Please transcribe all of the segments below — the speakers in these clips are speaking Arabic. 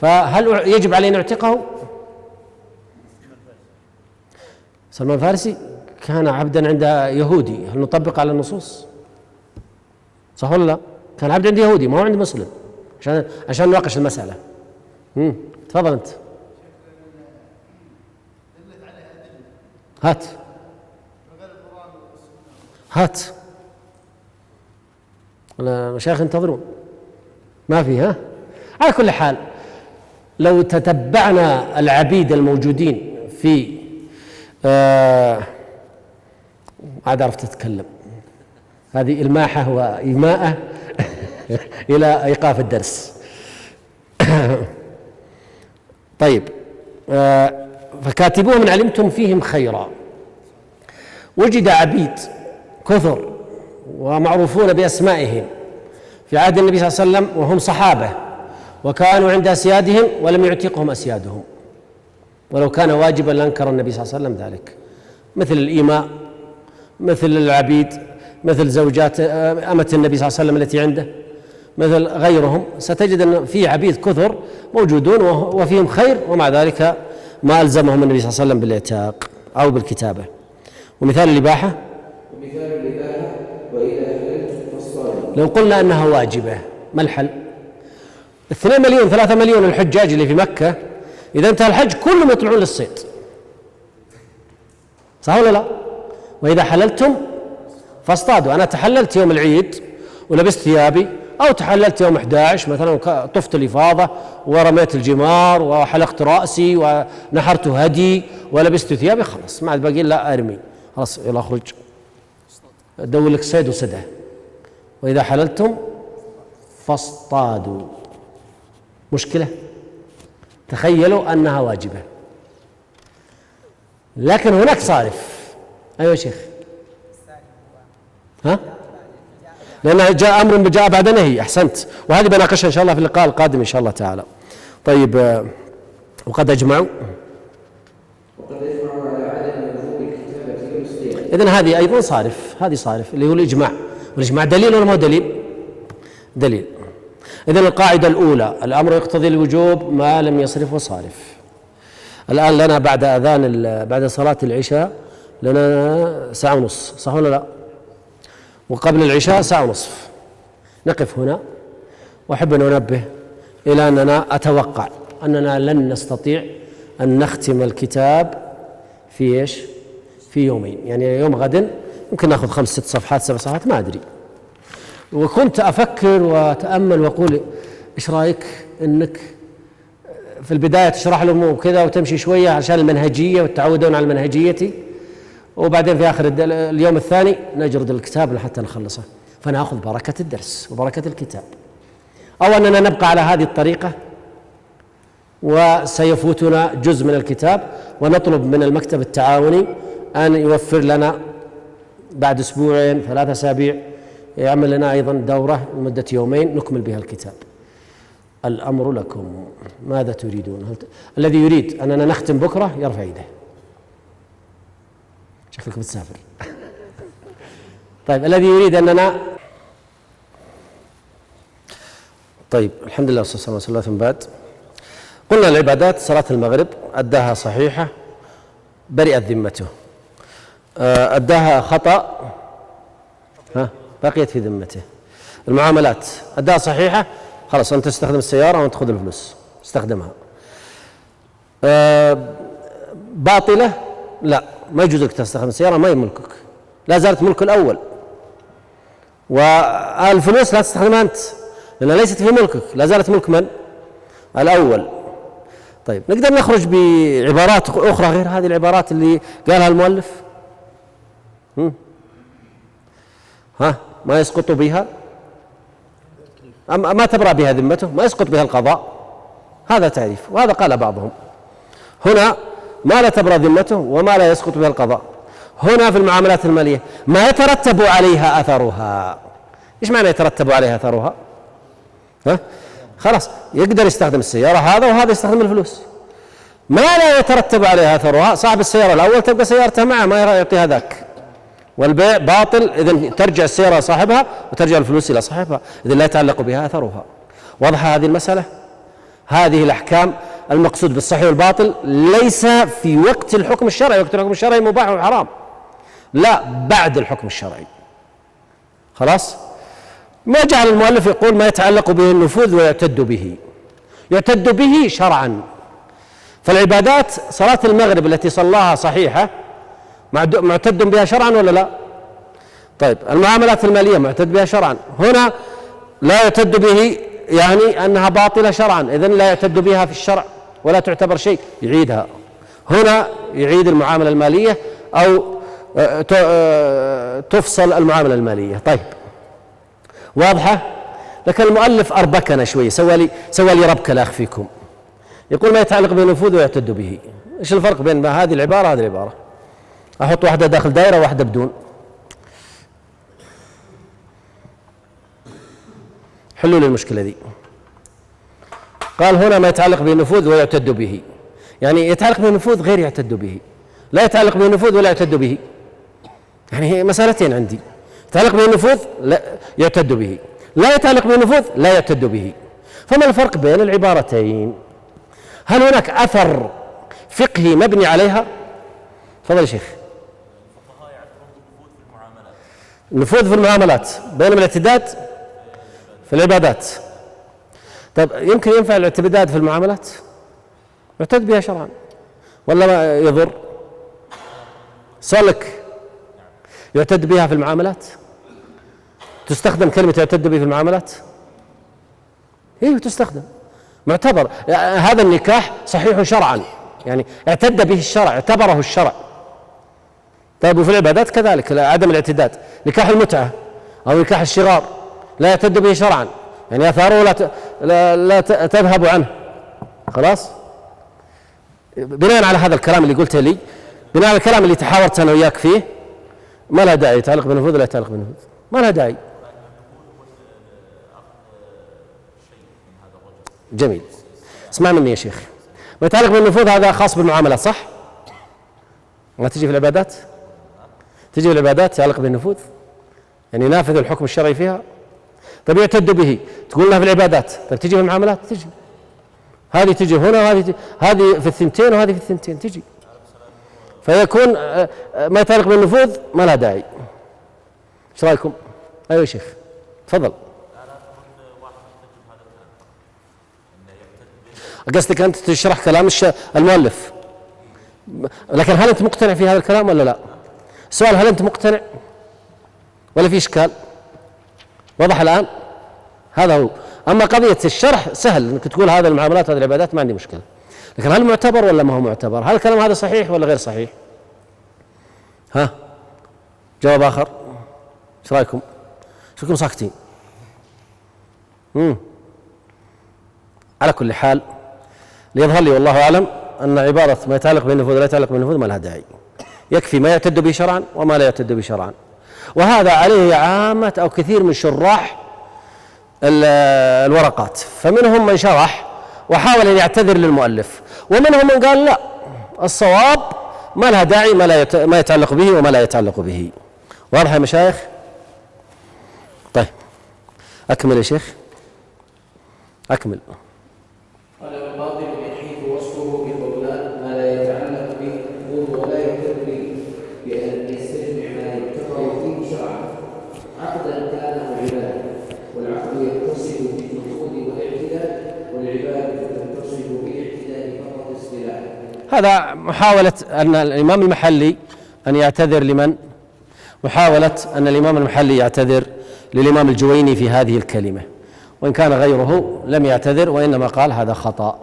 فهل يجب عليه أن يعتقه؟ سلمان الفارسي كان عبدا عند يهودي، هل نطبق على النصوص؟ صح ولا لا؟ كان عبد عند يهودي ما هو عند مسلم، عشان نناقش المسألة. تفضل أنت. هات المشايخ ينتظرون. ما في. على كل حال لو تتبعنا العبيد الموجودين في عاد عرفت تتكلم، هذه إلماحة وإيماءة إلى إيقاف الدرس. طيب، فكاتبوهم إن علمتم فيهم خيرا. وجد عبيد كثر ومعروفون بأسمائهم في عهد النبي صلى الله عليه وسلم وهم صحابة، وكانوا عند أسيادهم ولم يعتقهم أسيادهم، ولو كان واجبا لانكر النبي صلى الله عليه وسلم ذلك، مثل الإيماء، مثل العبيد، مثل زوجات أمة النبي صلى الله عليه وسلم التي عنده، مثل غيرهم. ستجد أن في عبيد كثر موجودون وفيهم خير، ومع ذلك ما ألزمهم النبي صلى الله عليه وسلم بالإعتاق أو بالكتابة. ومثال الإباحة وإذا حللت فاصطادوا، لو قلنا أنها واجبة ما الحل؟ 2 مليون 3 مليون الحجاج اللي في مكة إذا انتهى الحج كلهم يطلعون للصيد، صح ولا لا؟ وإذا حللتم فاصطادوا. أنا تحللت يوم العيد ولبست ثيابي، أو تحللت يوم 11 مثلا طفت الإفاضة ورميت الجمار وحلقت رأسي ونحرت هدي ولبست ثيابي، خلاص ما عاد باقي لا أرمي، خلاص يلا أخرج أدور لك صيد وسده. وإذا حللتم فاصطادوا. مشكلة؟ تخيلوا أنها واجبة، لكن هناك صارف. أيوة شيخ. لأنه جاء أمر جاء بعد نهي. أحسنت، وهذه بناقشها إن شاء الله في اللقاء القادم إن شاء الله تعالى. طيب، وقد أجمعوا على عدم وجوب الكتابة والصيغة. إذن هذه أيضا صارف، هذه صارف اللي هو الإجماع. والإجماع دليل ولا ما هو دليل؟ دليل. إذن القاعدة الأولى الأمر يقتضي الوجوب ما لم يصرفه صارف. الآن لنا بعد صلاة العشاء لنا ساعة ونصف، صح ولا لا؟ وقبل العشاء ساعة ونصف. نقف هنا، وأحب أن أنبه إلى أننا أتوقع أننا لن نستطيع أن نختم الكتاب في إيش؟ في يومين، يعني يوم غد يمكن نأخذ 5 6 صفحات 7 صفحات ما أدري. وكنت أفكر وأتأمل وأقول إيش رأيك أنك في البداية تشرح لهم وكذا وتمشي شوية عشان المنهجية والتعودون على المنهجية، وبعدين في آخر اليوم الثاني نجرد الكتاب حتى نخلصه، فنأخذ بركة الدرس وبركة الكتاب. أو أننا نبقى على هذه الطريقة وسيفوتنا جزء من الكتاب، ونطلب من المكتب التعاوني أن يوفر لنا بعد 2 3 أسابيع يعمل لنا أيضا دورة لمدة يومين نكمل بها الكتاب. الأمر لكم، ماذا تريدون؟ الذي يريد أننا نختم بكرة يرفع يده. شكلك بتسافر. طيب، الذي يريد أننا طيب، الحمد لله والصلاة والسلام على رسول الله. بعد قلنا العبادات صلاة المغرب أداها صحيحة برئت ذمته، أداها خطأ بقيت في ذمته. المعاملات أداها صحيحة، خلاص أنت تستخدم السيارة وأنت تأخذ الفلوس استخدمها. باطلة لا، ما يجوز لك تستخدم السيارة، ما هي ملكك، لا زالت ملك الأول. والفلوس لا تستخدمها أنت لأنها ليست في ملكك، لا زالت ملك من؟ الأول. طيب، نقدر نخرج بعبارات أخرى غير هذه العبارات اللي قالها المؤلف؟ ما يسقط بها، ما تبرأ بها ذمته، ما يسقط بها القضاء، هذا تعريف. وهذا قال بعضهم. هنا ما لا تبرأ ذمته وما لا يسقط بها القضاء. هنا في المعاملات المالية ما يترتب عليها أثرها. إيش معنى يترتب عليها أثرها؟ خلاص يقدر يستخدم السيارة هذا، وهذا يستخدم الفلوس. ما لا يترتب عليها أثرها، صاحب السيارة الأول تبقى سيارته معه، ما يعطي هذاك، والبيع باطل. إذن ترجع السيارة صاحبها وترجع الفلوس إلى صاحبها، إذن لا يتعلق بها أثرها. واضحة هذه المسألة؟ هذه الأحكام المقصود بالصحيح والباطل ليس في وقت الحكم الشرعي. وقت الحكم الشرعي مباح وحرام، لا، بعد الحكم الشرعي. خلاص. ما جعل المؤلف يقول ما يتعلق به النفوذ ويعتد به. يعتد به شرعا. فالعبادات صلاة المغرب التي صلاها صحيحة معتد بها شرعا ولا لا؟ طيب المعاملات المالية معتد بها شرعا. هنا لا يعتد به يعني أنها باطلة شرعا، إذن لا يعتد بها في الشرع ولا تعتبر شيء، يعيدها. هنا يعيد المعاملة المالية أو تفصل المعاملة المالية. طيب واضحة؟ لكن المؤلف أربكنا شوي، سوى لي ربكة لا أخفيكم. يقول ما يتعلق بالنفوذ ويعتد به. إيش الفرق بين هذه العبارة وهذه العبارة؟ أحط واحدة داخل دائرة وواحدة بدون. حلوا لي المشكلة دي. قال هنا ما يتعلق بالنفوذ ويعتد به، يعني يتعلق بالنفوذ غير يعتد به. لا يتعلق بالنفوذ ولا يعتد به، يعني هي مسألتين عندي. يتعلق بالنفوذ لا يعتد به، لا يتعلق بالنفوذ لا يعتد به. فما الفرق بين العبارتين؟ هل هناك أثر فقهي مبني عليها؟ تفضل يا شيخ. النفوذ في المعاملات بينما الاعتداد في العبادات. طيب يمكن ينفع الاعتداد في المعاملات؟ يعتد بها شرعا ولا ما يضر؟ سؤالك يعتد بها في المعاملات؟ تستخدم كلمة يعتد به في المعاملات؟ ايوه تستخدم، معتبر. هذا النكاح صحيح شرعا، يعني اعتد به الشرع، اعتبره الشرع. طيب وفي العبادات كذلك عدم الاعتداد. نكاح المتعة أو نكاح الشغار لا يعتد به شرعا، يعني آثاره لا تذهب عنه. خلاص. بناء على هذا الكلام اللي قلته لي، بناء على الكلام اللي تحاورت أنا وياك فيه، ما لها داعي يتعلق بالنفوذ ولا يتعلق بالنفوذ، ما لها داعي. جميل. اسمع مني يا شيخ، ما يتعلق بالنفوذ هذا خاص بالمعاملات صح؟ ما تجي في العبادات؟ تجي في العبادات يتعلق بالنفوذ، يعني نافذ الحكم الشرعي فيها. طيب يعتد به تقول لها في العبادات، طيب تجي في المعاملات؟ تجي. هذه تجي هنا وهذه هذه في الثنتين وهذه في الثنتين تجي. فيكون ما يتعلق بالنفوذ ما لها داعي. ايش رايكم؟ ايوه يا شيخ تفضل. قصدك أنت تشرح كلام المؤلف، لكن هل أنت مقتنع في هذا الكلام ولا لا؟ السؤال هل أنت مقتنع ولا في إشكال؟ واضح الآن؟ هذا هو. أما قضية الشرح سهل، أنك تقول هذا المعاملات هذه العبادات ما عندي مشكلة، لكن هل معتبر ولا ما هو معتبر؟ هل الكلام هذا صحيح ولا غير صحيح؟ ها؟ جواب آخر؟ ايش رأيكم؟ شكلكم ساكتين. على كل حال ليظهر لي والله أعلم أن عبارة ما يتعلق بالنفوذ ولا يتعلق بالنفوذ ما لها داعي، يكفي ما يعتد به شرعا وما لا يعتد به شرعا. وهذا عليه عامة أو كثير من شراح الورقات، فمنهم من شرح وحاول أن يعتذر للمؤلف، ومنهم من قال لا الصواب ما لها داعي ما يتعلق به وما لا يتعلق به. واضح يا مشايخ؟ طيب أكمل يا شيخ، أكمل. قال والباطل من حيث وصفه بالبطلان ما لا يتعلق به النفوذ ولا يعتد به، بأن يستجمع ما يتفق فيه شرعا عقدا كان أو عبادة، والعقد يتصل بالنفوذ والاعتداد، والعبادة تتصل بالاعتداد فقط اصطلاحا. هذا محاولة أن الإمام المحلي أن يعتذر لمن؟ محاولة أن الإمام المحلي يعتذر للإمام الجويني في هذه الكلمة، وإن كان غيره لم يعتذر وإنما قال هذا خطأ.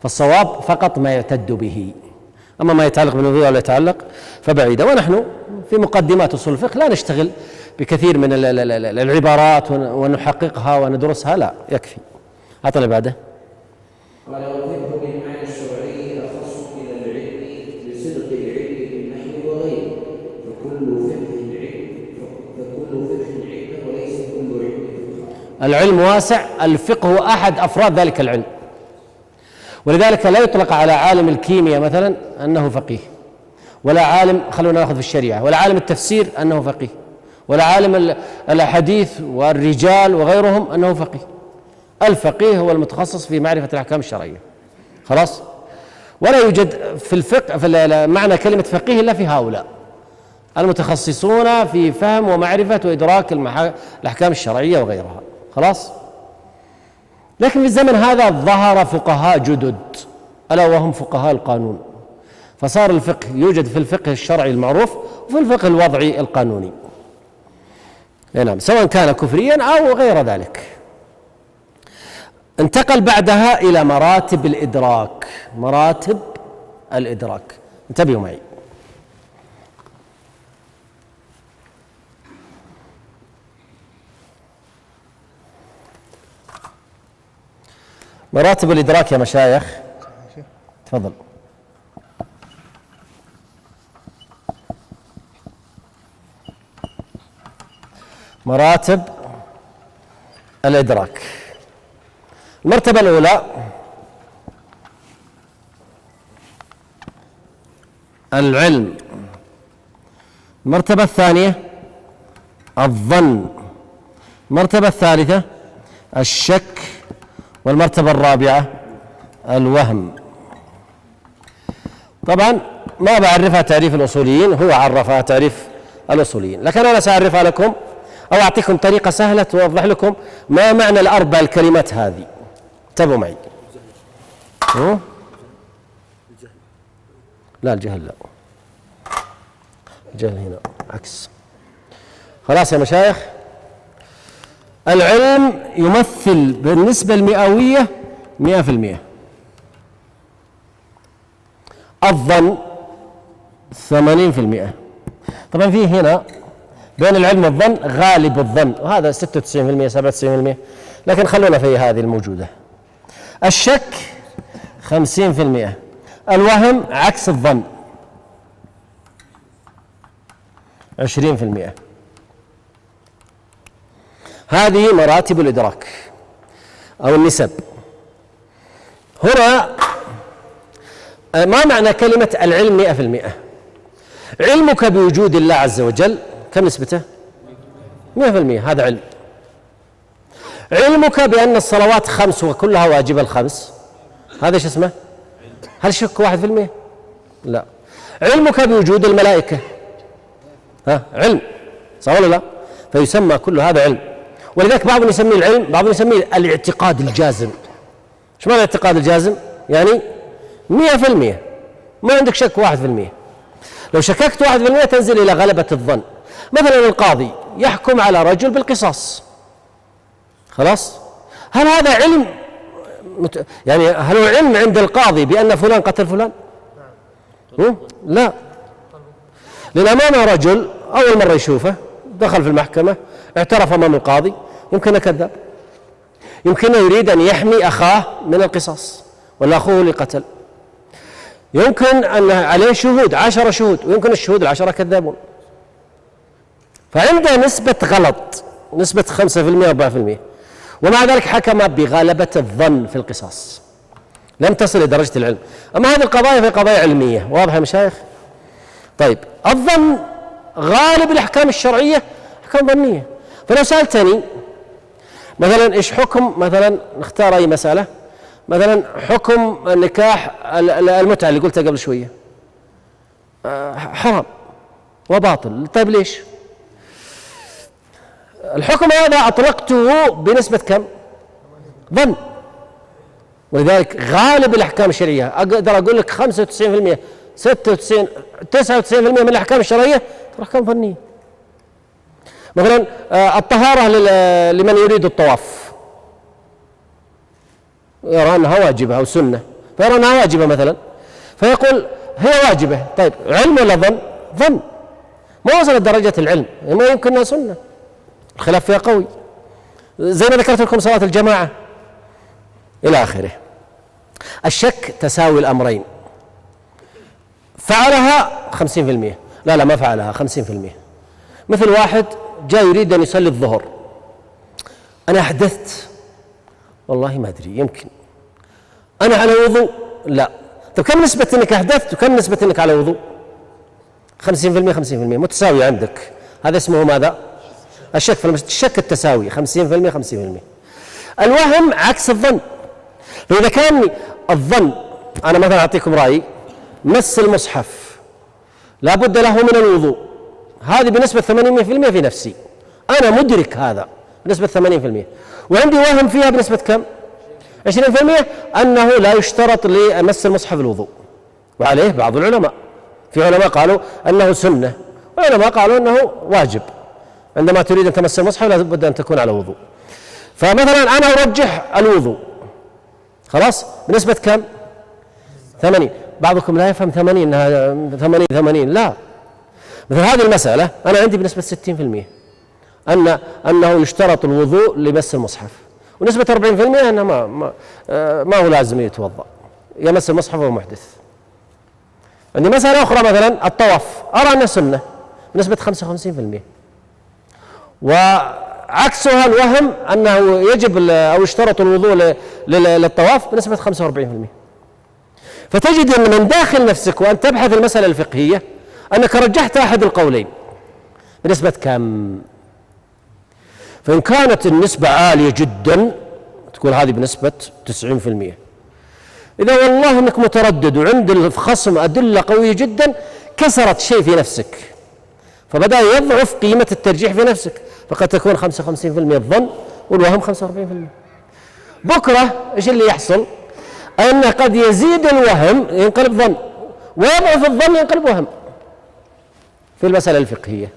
فالصواب فقط ما يعتد به، أما ما يتعلق بالنفوذ ولا يتعلق فبعيدة. ونحن في مقدمات أصول الفقه لا نشتغل بكثير من العبارات ونحققها وندرسها، لا يكفي. أعطنا بعده. قال والفقه بالمعنى الشرعي أخص من العلم لصدق العلم بالنحو وغيره، فكل فقه علم وليس كل علم فقه. العلم واسع، الفقه هو أحد أفراد ذلك العلم، ولذلك لا يطلق على عالم الكيمياء مثلا أنه فقيه، ولا عالم، خلونا نأخذ في الشريعة، ولا عالم التفسير أنه فقيه، ولا عالم الحديث والرجال وغيرهم أنه فقيه. الفقيه هو المتخصص في معرفة الأحكام الشرعية، خلاص. ولا يوجد في الفقه في معنى كلمة فقيه إلا في هؤلاء المتخصصون في فهم ومعرفة وإدراك الأحكام الشرعية وغيرها، خلاص. لكن في الزمن هذا ظهر فقهاء جدد ألا وهم فقهاء القانون، فصار الفقه يوجد في الفقه الشرعي المعروف وفي الفقه الوضعي القانوني، نعم، سواء كان كفريا أو غير ذلك. انتقل بعدها إلى مراتب الإدراك. مراتب الإدراك، انتبهوا معي. مراتب الإدراك يا مشايخ، تفضل. مراتب الإدراك. المرتبة الأولى العلم، المرتبة الثانية الظن، المرتبة الثالثة الشك، والمرتبة الرابعة الوهم. طبعا ما بعرفها تعريف الأصوليين، هو عرفها تعريف الأصوليين، لكن أنا سأعرفها لكم أو أعطيكم طريقة سهلة توضح لكم ما معنى الأربع الكلمات هذه. انتبهوا معي. لا، الجهل لا، الجهل هنا عكس. خلاص يا مشايخ، العلم يمثل بالنسبة المئوية 100%، الظن 80%. طبعا فيه هنا بين العلم والظن غالب الظن، وهذا 96% 97%، لكن خلونا في هذه الموجودة. الشك 50%، الوهم عكس الظن 20%. هذه مراتب الإدراك أو النسب. هنا ما معنى كلمة العلم 100%؟ علمك بوجود الله عز وجل كم نسبته؟ 100%، هذا علم. علمك بأن الصلوات 5 وكلها واجبة ال5، هذا ايش اسمه؟ هل شك 1%؟ لا. علمك بوجود الملائكة، علم، صح ولا لا؟ فيسمى كل هذا علم. ولذلك بعضهم يسميه العلم، بعضهم يسميه الاعتقاد الجازم. ايش معنى الاعتقاد الجازم؟ يعني 100%، ما عندك شك 1%. لو شككت 1% تنزل إلى غلبة الظن. مثلا القاضي يحكم على رجل بالقصاص، خلاص، هل هذا علم؟ يعني هل هو علم عند القاضي بأن فلان قتل فلان؟ لا، لأن أمامه رجل أول مرة يشوفه، دخل في المحكمة، اعترف أمام القاضي، يمكن كذاب، يمكن يريد أن يحمي أخاه من القصاص ولا أخوه اللي قتل، يمكن أن عليه شهود 10 شهود، ويمكن الشهود 10 كذابون، فعنده نسبة غلط، نسبة 5% 4%، ومع ذلك حكم بغلبة الظن في القصاص، لم تصل لدرجة العلم. أما هذه القضايا في قضايا علمية، واضح يا مشايخ؟ طيب، الظن غالب الأحكام الشرعية أحكام ظنية. فلو سألتني مثلا إيش حكم، مثلا نختار أي مسألة، مثلا حكم النكاح المتعة اللي قلتها قبل شوية حرام وباطل، طيب ليش؟ الحكم هذا أطلقته بنسبة كم؟ ظن. ولذلك غالب الأحكام الشرعية أقدر أقول لك 95% 96 99% من الأحكام الشرعية ترى أحكام ظنية. مثلا الطهارة لمن يريد الطواف يرى أنها واجبة أو سنة، فيرى أنها واجبة مثلا، فيقول هي واجبة. طيب علم ولا ظن؟ ظن، ما وصلت درجة العلم، ما يمكن أنها سنة، الخلاف فيها قوي، زي ما ذكرت لكم صلاة الجماعة إلى آخره. الشك تساوي الأمرين، فعلها 50%، لا ما فعلها 50%. مثل واحد جاء يريد أن يصلي الظهر، أنا أحدثت، والله ما أدري، يمكن أنا على وضوء، لا. طب كم نسبة أنك أحدثت وكم نسبة أنك على وضوء؟ 50% 50%، متساوي عندك. هذا اسمه ماذا؟ الشك. الشك التساوي 50% 50%. الوهم عكس الظن. فإذا كان الظن، أنا مثلا أعطيكم رأيي، مس المصحف لابد له من الوضوء، هذه بنسبة 80% في نفسي، أنا مدرك هذا بنسبة 80%، وعندي وهم فيها بنسبة كم؟ 20%، أنه لا يشترط لمس المصحف الوضوء، وعليه بعض العلماء، في علماء قالوا أنه سنة، وعلماء قالوا أنه واجب، عندما تريد أن تمس المصحف لابد أن تكون على وضوء. فمثلا أنا أرجح الوضوء، خلاص، بنسبة كم؟ 80. بعضكم لا يفهم 80 انها 80، لا، مثل هذه المسألة أنا عندي بنسبة 60% أنه يشترط الوضوء لمس المصحف، ونسبة 40% أنه ما هو لازم يتوضأ، يمس المصحف وهو محدث. عندي مسألة أخرى مثلا الطواف، أرى أنه سنة بنسبة 55%، وعكسها الوهم أنه يجب أو يشترط الوضوء للطواف بنسبة 45%. فتجد أن من داخل نفسك وأن تبحث المسألة الفقهية أنك رجحت أحد القولين بنسبة كم؟ فإن كانت النسبة عالية جدا تقول هذه بنسبة 90%. إذا والله أنك متردد وعند الخصم أدلة قوية جدا كسرت شيء في نفسك، فبدأ يضعف قيمة الترجيح في نفسك، فقد تكون 55% الظن والوهم 45%. بكرة إيش اللي يحصل؟ أن قد يزيد الوهم ينقلب ظن، ويضعف الظن ينقلب وهم في المسألة الفقهية.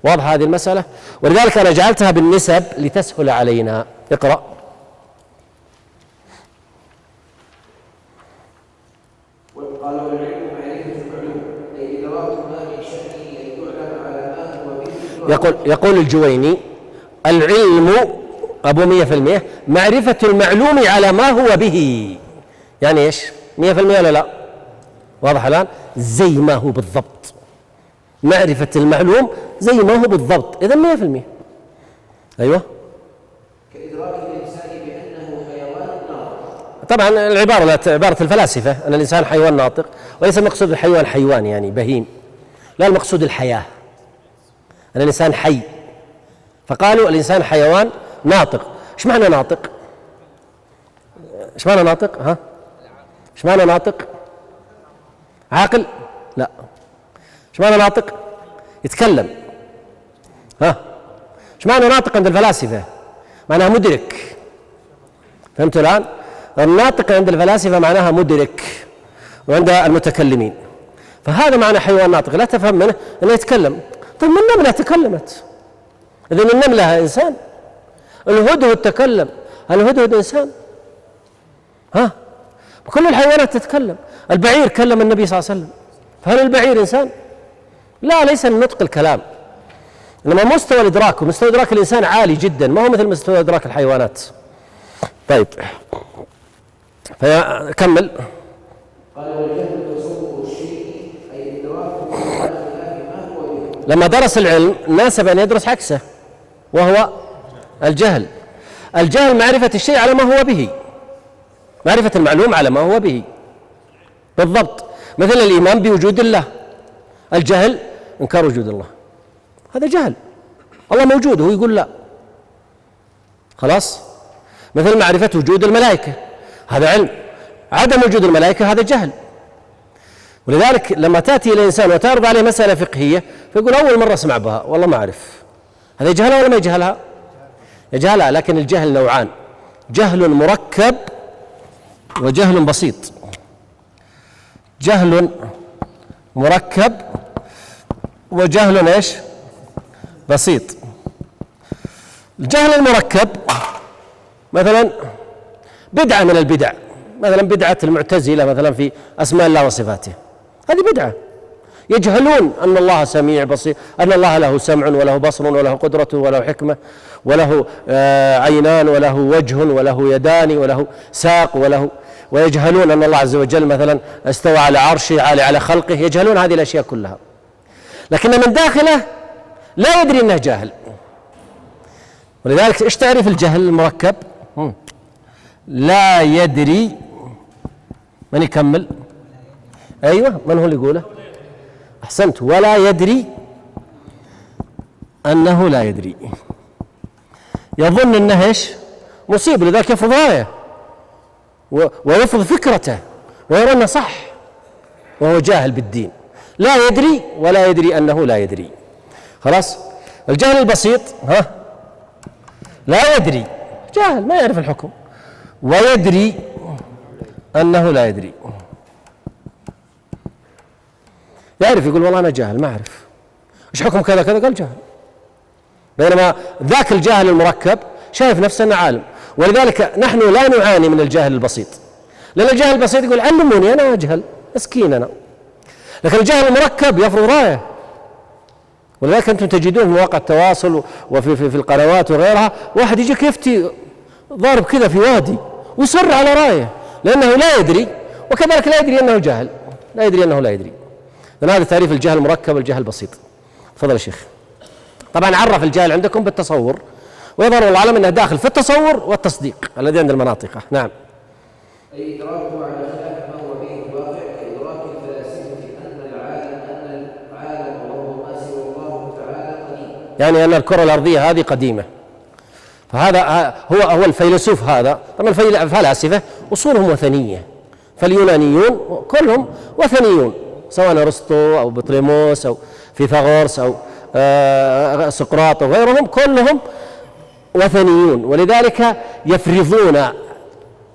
واضح هذه المسألة؟ ولذلك أنا جعلتها بالنسب لتسهل علينا. اقرأ. قال والعلم معرفة المعلوم أي إدراك ما من شأنه أن يعلم على ما هو به. يقول الجويني العلم أبو 100% معرفة المعلوم على ما هو به. يعني إيش؟ 100% ولا لا؟ واضح الآن؟ زي ما هو بالضبط، معرفة المعلوم زي ما هو بالضبط، إذن 100%. أيوة. كإدراك الإنسان بأنه حيوان ناطق. طبعا عبارة الفلاسفة أن الإنسان حيوان ناطق، وليس المقصود الحيوان حيوان يعني بهيم، لا، المقصود الحياة، أن الإنسان حي، فقالوا الإنسان حيوان ناطق. إيش معنى ناطق؟ إيش معنى ناطق؟ ها؟ إيش معنى ناطق؟ عاقل؟ لا. إيش معنى ناطق؟ يتكلم. ها؟ إيش معنى ناطق عند الفلاسفة؟ معناها مدرك. فهمتوا الآن؟ الناطق عند الفلاسفة معناها مدرك، وعند المتكلمين. فهذا معنى حيوان ناطق، لا تفهم منه أنه يتكلم. طيب من النملة تكلمت، إذن النملة إنسان، الهدهد تكلم، الهدهد إنسان. ها؟ كل الحيوانات تتكلم، البعير كلم النبي صلى الله عليه وسلم، فهل البعير إنسان؟ لا، ليس النطق الكلام، إنما مستوى الإدراك، ومستوى إدراك الإنسان عالي جدا، ما هو مثل مستوى إدراك الحيوانات. طيب فكمل. قال والجهل تصور الشيء أي إدراكه ما هو به. لما درس العلم ناسب أن يدرس عكسه، وهو الجهل. الجهل معرفة الشيء على ما هو به، معرفة المعلوم على ما هو به بالضبط، مثل الإيمان بوجود الله. الجهل إنكار وجود الله، هذا جهل، الله موجود هو يقول لا، خلاص. مثل معرفة وجود الملائكة، هذا علم، عدم وجود الملائكة هذا جهل. ولذلك لما تأتي إلى الإنسان وتعرض عليه مسألة فقهية فيقول أول مرة أسمع بها والله ما أعرف، هذا يجهلها ولا ما يجهلها؟ يجهلها. لكن الجهل نوعان، جهل مركب وجهل بسيط. جهل مركب وجهل ايش؟ بسيط. الجهل المركب مثلا بدعة من البدع، مثلا بدعة المعتزلة مثلا في أسماء الله وصفاته، هذه بدعة. يجهلون أن الله سميع بصير، أن الله له سمع وله بصر وله قدرة وله حكمة وله عينان وله وجه وله يدان وله ساق ويجهلون أن الله عز وجل مثلا استوى على عرشه عالي على خلقه، يجهلون هذه الأشياء كلها، لكن من داخله لا يدري أنه جاهل. ولذلك إيش تعرف الجهل المركب؟ لا يدري. من يكمل؟ أيوة، من هو اللي يقوله؟ أحسنت. ولا يدري أنه لا يدري، يظن أنه إيش؟ مصيب، لذلك يفرض رايه ويفرض فكرته ويرى أنه صح، وهو جاهل بالدين، لا يدري ولا يدري أنه لا يدري. خلاص. الجاهل البسيط لا يدري، جاهل ما يعرف الحكم، ويدري أنه لا يدري، يعرف يقول والله أنا جاهل ما أعرف إيش حكم كذا كذا، قال جاهل. بينما ذاك الجاهل المركب شايف نفسه أنه عالم. ولذلك نحن لا نعاني من الجاهل البسيط، لأن الجاهل البسيط يقول علموني أنا أجهل مسكين أنا. لكن الجاهل المركب يفرض رايه. ولذلك أنتم تجدون في مواقع التواصل وفي القنوات وغيرها واحد يجيك يفتي ضارب كذا في وادي ويصر على رايه لأنه لا يدري، وكذلك لا يدري أنه جاهل، لا يدري أنه لا يدري. لأن هذا تعريف الجهل المركب والجهل البسيط. تفضل يا شيخ. طبعا عرف الجهل عندكم بالتصور، ويظهر العالم أنه داخل في التصور والتصديق الذي عند المناطق. نعم. أي إدراكه على خلاف ما هو به الواقع كإدراك الفلاسفة أن العالم وهو ما سوى الله تعالى قديم، يعني أن الكرة الأرضية هذه قديمة. فهذا هو الفيلسوف هذا. طبعا الفلاسفة أصولهم وثنية، فاليونانيون كلهم وثنيون، سواء أرسطو أو بطليموس أو فيثاغورس أو سقراط وغيرهم كلهم وثنيون، ولذلك يفرضون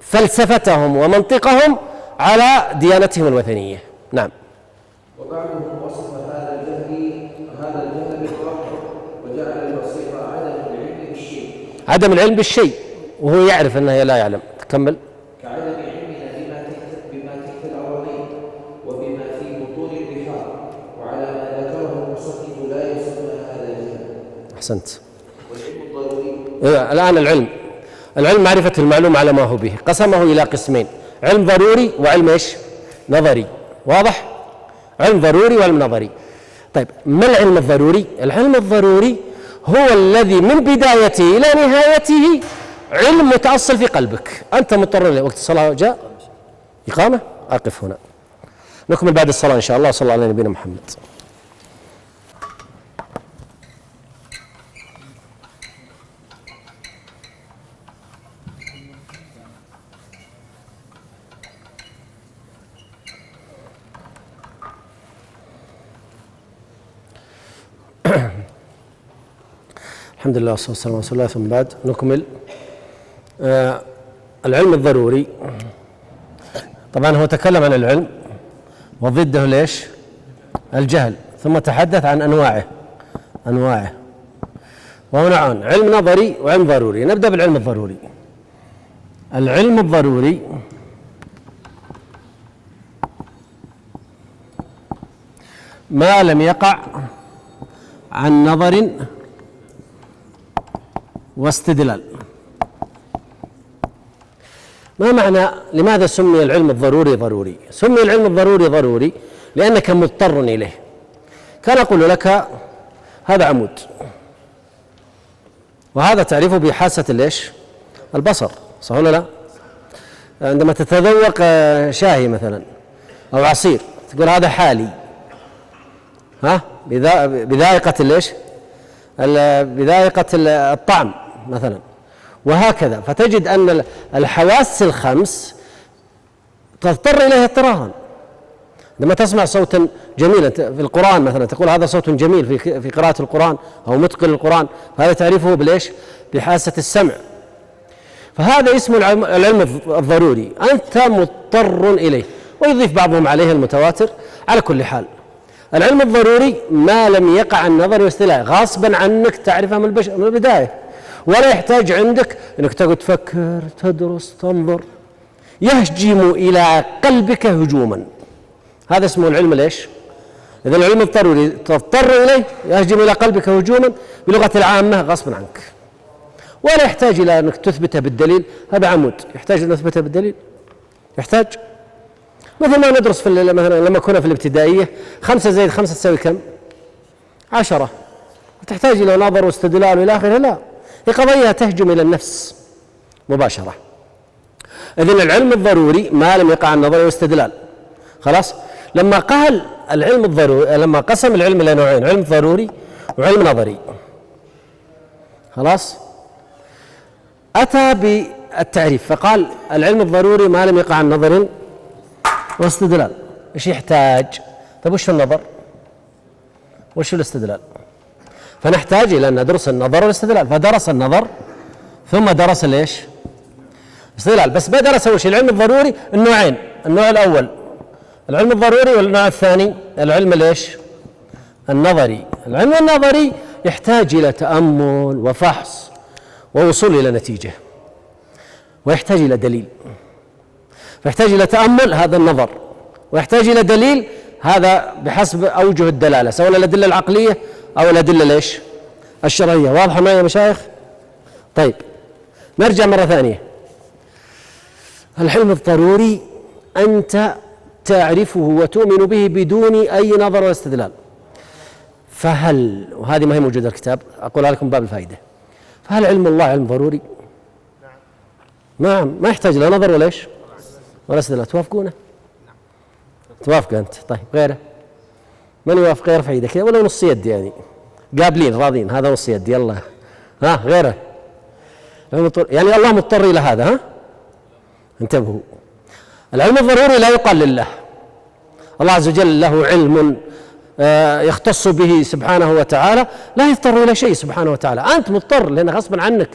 فلسفتهم ومنطقهم على ديانتهم الوثنية. نعم. وبعضهم وصف هذا الجهل بالواقع وجعل البسيط عدم العلم بالشيء وهو يعرف أنه لا يعلم. تكمل. كعدم علمنا بما تحت الأراضين وبما في بطون البحار، وعلى ما ذكره المصنف لا يسمى هذا الجهل. أحسنت. والعلم الضروري. الآن العلم معرفة المعلوم على ما هو به، قسمه إلى قسمين: علم ضروري وعلم إيش؟ نظري. واضح؟ علم ضروري وعلم نظري. طيب ما العلم الضروري؟ العلم الضروري هو الذي من بدايته إلى نهايته علم متأصل في قلبك، أنت مضطر إليه. وقت الصلاة جاء، إقامة، أقف هنا، نكمل بعد الصلاة إن شاء الله. صلى الله على نبينا محمد. الحمد لله والصلاة والسلام على رسول الله. ثم بعد نكمل. العلم الضروري طبعا هو تكلم عن العلم وضده ليش؟ الجهل، ثم تحدث عن أنواعه وهو نوعان: علم نظري وعلم ضروري. نبدأ بالعلم الضروري. العلم الضروري ما لم يقع عن نظر واستدلال. ما معنى لماذا سمي العلم الضروري ضروري؟ سمي العلم الضروري ضروري لأنك مضطر إليه. كان أقول لك هذا عمود، وهذا تعرفه بحاسة ليش؟ البصر، صح ولا لا؟ عندما تتذوق شاهي مثلا أو عصير تقول هذا حالي، بذائقة ليش؟ بذائقة الطعم مثلا، وهكذا. فتجد أن الحواس الخمس تضطر إليها اضطرارا. لما تسمع صوتا جميلا في القرآن مثلا تقول هذا صوت جميل في قراءة القرآن أو متقن القرآن، فهذا تعرفه بليش؟ بحاسة السمع. فهذا اسمه العلم الضروري، أنت مضطر إليه. ويضيف بعضهم عليه المتواتر. على كل حال العلم الضروري ما لم يقع عن نظر واستدلال، غصبا عنك تعرفه من البداية، ولا يحتاج عندك انك تقعد تفكر تدرس تنظر، يهجم الى قلبك هجوما. هذا اسمه العلم ليش؟ اذا العلم الضروري تضطر اليه، يهجم الى قلبك هجوما بلغة العامة غصبا عنك، ولا يحتاج الى انك تثبته بالدليل. هذا عمود يحتاج ان نثبته بالدليل؟ يحتاج؟ مثل ما ندرس مثلا لما كنا في الابتدائية 5 زائد 5 تساوي كم؟ 10. تحتاج إلى نظر واستدلال إلى آخره؟ لا، هي قضية تهجم إلى النفس مباشرة. إذن العلم الضروري ما لم يقع عن نظر واستدلال. خلاص. لما قال العلم الضروري، لما قسم العلم إلى نوعين: علم ضروري وعلم نظري. خلاص. أتى بالتعريف فقال العلم الضروري ما لم يقع عن نظر واستدلال. إيش يحتاج؟ طيب وش النظر؟ وش الاستدلال؟ فنحتاج إلى أن ندرس النظر والاستدلال، فدرس النظر ثم درس ليش؟ استدلال. بس ما درس أول شيء العلم الضروري النوعين، النوع الأول العلم الضروري والنوع الثاني العلم ليش؟ النظري. العلم النظري يحتاج إلى تأمل وفحص ووصول إلى نتيجة، ويحتاج إلى دليل، فيحتاج إلى تأمل هذا النظر، ويحتاج إلى دليل هذا بحسب أوجه الدلالة سواء الأدلة العقلية أو الأدلة ليش؟ الشرعية. واضحة معي يا مشايخ؟ طيب نرجع مرة ثانية. العلم الضروري أنت تعرفه وتؤمن به بدون أي نظر ولا استدلال. فهل، وهذه ما هي موجودة في الكتاب أقولها لكم باب الفائدة، فهل علم الله علم ضروري؟ نعم، ما يحتاج لا نظر ولا ايش؟ ولا استدلال. توافقونه؟ توافق أنت؟ طيب غيره؟ من يوافق يرفع يده كذا ولا نص يد يعني قابلين راضين، هذا نص يد يلا. ها غيره؟ يعني الله مضطر إلى هذا. ها انتبهوا، العلم الضروري لا يقال لله، الله عز وجل له علم يختص به سبحانه وتعالى، لا يضطر إلى شيء سبحانه وتعالى. أنت مضطر لأن غصبا عنك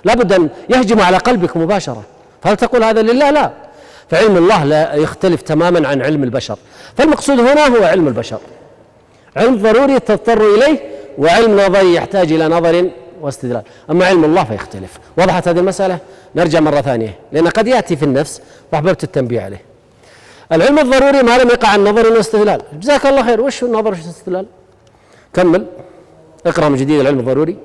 لابد أن يهجم على قلبك مباشرة، فهل تقول هذا لله؟ لا. فعلم الله لا يختلف تماما عن علم البشر، فالمقصود هنا هو علم البشر، علم ضروري تضطر إليه، وعلم نظري يحتاج إلى نظر واستدلال. أما علم الله فيختلف. وضحت هذه المسألة؟ نرجع مرة ثانية لأن قد يأتي في النفس وأحببت التنبيه عليه. العلم الضروري ما لم يقع عن نظر واستدلال. جزاك الله خير، وش النظر وش الاستدلال؟ كمل اقرأ من جديد العلم الضروري.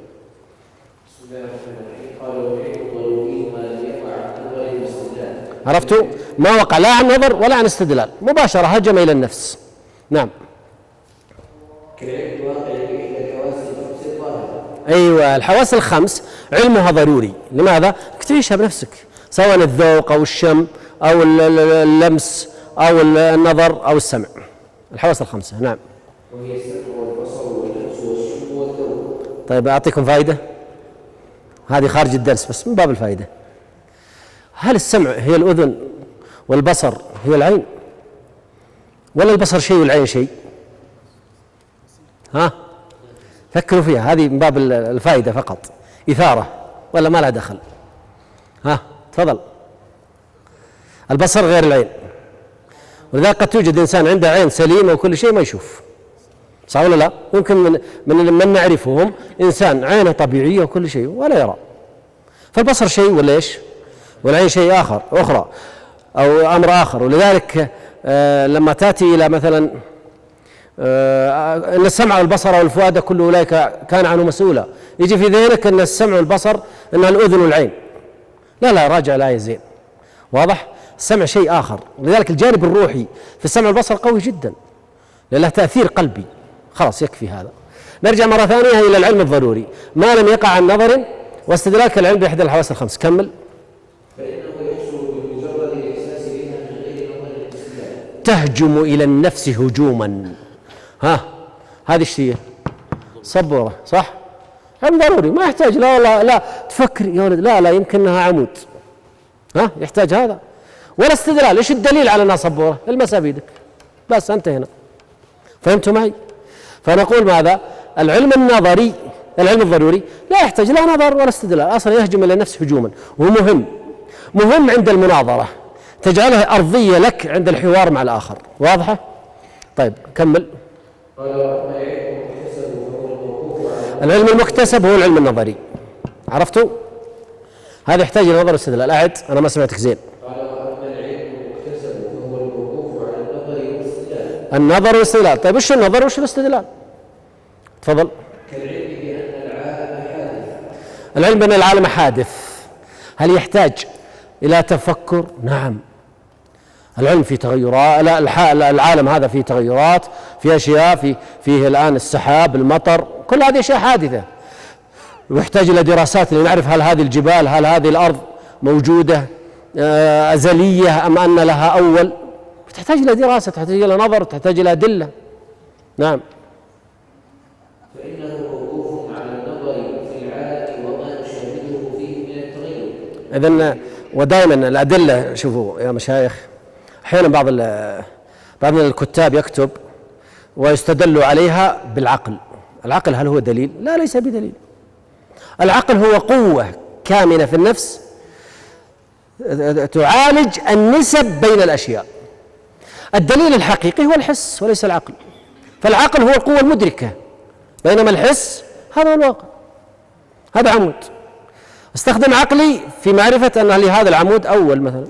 عرفتوا؟ ما وقع لا عن نظر ولا عن استدلال، مباشرة هجم إلى النفس. نعم. أيوة، الحواس الخمس علمها ضروري. لماذا؟ تعيشها بنفسك، سواء الذوق أو الشم أو اللمس أو النظر أو السمع، الحواس الخمسة. نعم. وهي السمع والبصر واللمس والشم والذوق. طيب أعطيكم فائدة، هذه خارج الدرس بس من باب الفائدة. هل السمع هي الأذن والبصر هي العين، ولا البصر شيء والعين شيء؟ ها فكروا فيها، هذه من باب الفائدة فقط، إثارة ولا ما لها دخل؟ ها تفضل. البصر غير العين، ولذلك قد توجد إنسان عنده عين سليمة وكل شيء ما يشوف، صح ولا لا؟ يمكن من نعرفهم إنسان عينه طبيعية وكل شيء ولا يرى. فالبصر شيء ولا إيش؟ والعين شيء أخرى أو أمر آخر. ولذلك لما تأتي إلى مثلا أن السمع والبصر والفؤاد كل أولئك كان عنه مسؤولا، يجي في ذهنك أن السمع والبصر أنها الأذن والعين. لا راجع الآية زين، واضح؟ السمع شيء آخر. لذلك الجانب الروحي في السمع والبصر قوي جدا لأن له تأثير قلبي. خلاص يكفي هذا. نرجع مرة ثانية إلى العلم الضروري ما لم يقع عن نظر واستدلال كالعلم بإحدى الحواس الخمس. كمل. تهجم إلى النفس هجوما. ها هذه الشيء صبورة صح؟ علم ضروري ما يحتاج لا تفكر يا ولد، لا يمكنها عمود، ها يحتاج هذا ولا استدلال. ايش الدليل على انها صبورة؟ المسها بيدك بس انتهينا. فهمتوا معي؟ فنقول ماذا؟ العلم النظري العلم الضروري لا يحتاج لا نظر ولا استدلال، اصلا يهجم الى النفس هجوما، وهو مهم عند المناظرة، تجعلها أرضية لك عند الحوار مع الآخر. واضحة؟ طيب كمل. العلم المكتسب هو العلم النظري. عرفتوا؟ هذا يحتاج إلى نظر واستدلال. أعد، أنا ما سمعتك زين. النظر والاستدلال. طيب وش النظر وش الاستدلال؟ تفضل. العلم بأن العالم حادث. هل يحتاج إلى تفكر؟ نعم. العلم في تغيرات، العالم هذا فيه تغيرات، في أشياء، فيه الآن السحاب، المطر، كل هذه أشياء حادثة، ويحتاج إلى دراسات لنعرف هل هذه الجبال، هل هذه الأرض موجودة أزلية أم أن لها أول. تحتاج إلى دراسة، تحتاج إلى نظر، تحتاج إلى أدلة. نعم. فإنه موقوف على النظر في العالم وما نشاهده فيه من التغير. إذن ودائما الأدلة، شوفوا يا مشايخ، أحيانا بعض الكتاب يكتب ويستدل عليها بالعقل. العقل هل هو دليل؟ لا، ليس بدليل. العقل هو قوة كامنة في النفس تعالج النسب بين الأشياء. الدليل الحقيقي هو الحس وليس العقل، فالعقل هو القوة المدركة، بينما الحس هذا هو الواقع. هذا عمود، استخدم عقلي في معرفة أن لهذا العمود أول مثلا،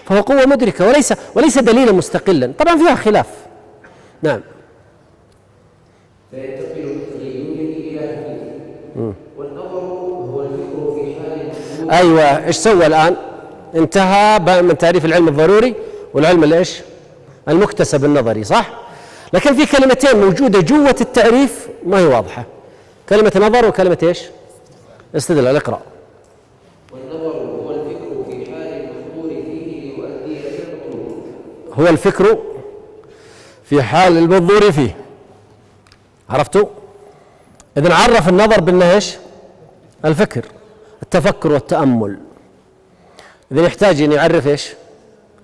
فهو قوة مدركة وليس دليلا مستقلا. طبعا فيها خلاف. نعم. فينتقل بالتغير إلى حديث. والنظر هو الفكر في حال. أيوة، إيش سوى الآن؟ انتهى من تعريف العلم الضروري والعلم الإيش؟ المكتسب النظري، صح؟ لكن في كلمتين موجودة جوة التعريف ما هي واضحة، كلمة نظر وكلمة إيش؟ استدلال. اقرأ. والنظر هو الفكر في حال المنظور فيه ليؤدي إلى المطلوب. هو الفكر في حال المنظور فيه. عرفتوا؟ إذن عرف النظر بأنه إيش؟ الفكر، التفكر والتأمل. إذن يحتاج أن يعرف إيش؟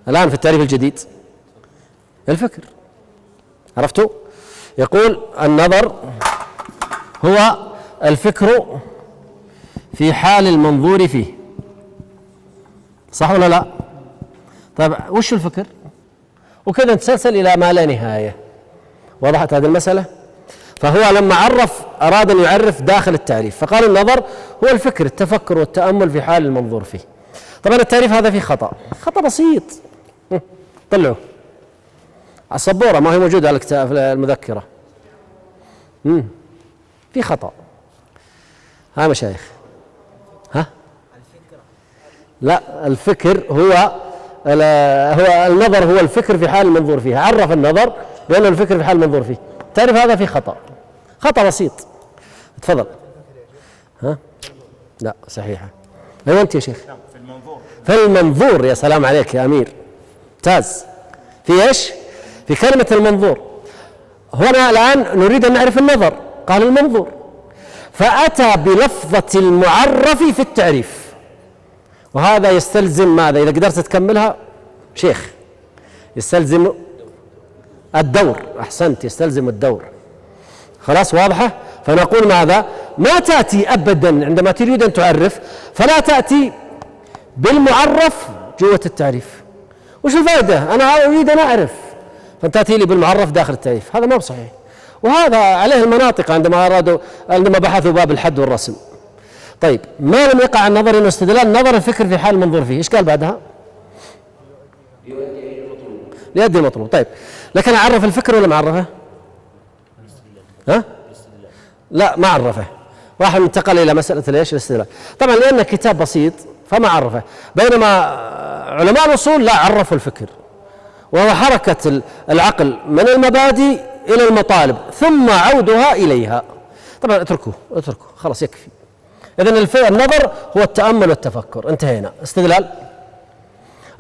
الآن في التعريف الجديد الفكر. عرفتوا؟ يقول النظر هو الفكر في حال المنظور فيه. صح ولا لا؟ طيب وش الفكر؟ وكذا نتسلسل إلى ما لا نهاية. وضحت هذه المسألة؟ فهو لما عرف أراد أن يعرف داخل التعريف، فقال النظر هو الفكر، التفكر والتأمل في حال المنظور فيه. طبعا التعريف هذا فيه خطأ بسيط. طلعوا على السبورة، ما هي موجودة على الكتاب المذكرة. في خطأ. ها مشايخ؟ ها؟ لا، الفكر هو النظر هو الفكر في حال المنظور فيه. عرف النظر بأنه الفكر في حال المنظور فيه. تعرف هذا فيه خطأ بسيط. تفضل. ها؟ لا، صحيحة. أيوة أنت يا شيخ. في المنظور. يا سلام عليك يا أمير، ممتاز. في إيش؟ في كلمة المنظور. هنا الآن نريد أن نعرف النظر، قال المنظور، فأتى بلفظة المعرف في التعريف. وهذا يستلزم ماذا؟ إذا قدرت تكملها شيخ، يستلزم الدور. أحسنت، يستلزم الدور. خلاص واضحة؟ فنقول ماذا؟ ما تأتي أبدا عندما تريد أن تعرف، فلا تأتي بالمعرف جوة التعريف. وش الفائدة؟ أنا أريد أن أعرف، فأنت تأتي لي بالمعرف داخل التعريف. هذا ما هو صحيح. وهذا عليه المناطق عندما بحثوا باب الحد والرسم. طيب، ما لم يقع النظر إنه استدلال، نظر الفكر في حال المنظور فيه. إيش قال بعدها؟ ليؤدي المطلوب. طيب، لكن أعرف الفكر ولا ما عرفه؟ ها؟ لا، ما عرفه. واحد انتقل إلى مسألة ليش؟ الاستدلال. طبعا لأن كتاب بسيط فما عرفه، بينما علماء الأصول لا، عرفوا الفكر، وهو حركة العقل من المبادئ إلى المطالب ثم عودها إليها. طبعا اتركوا خلاص يكفي. إذن النظر هو التأمل والتفكر. انتهينا. استدلال.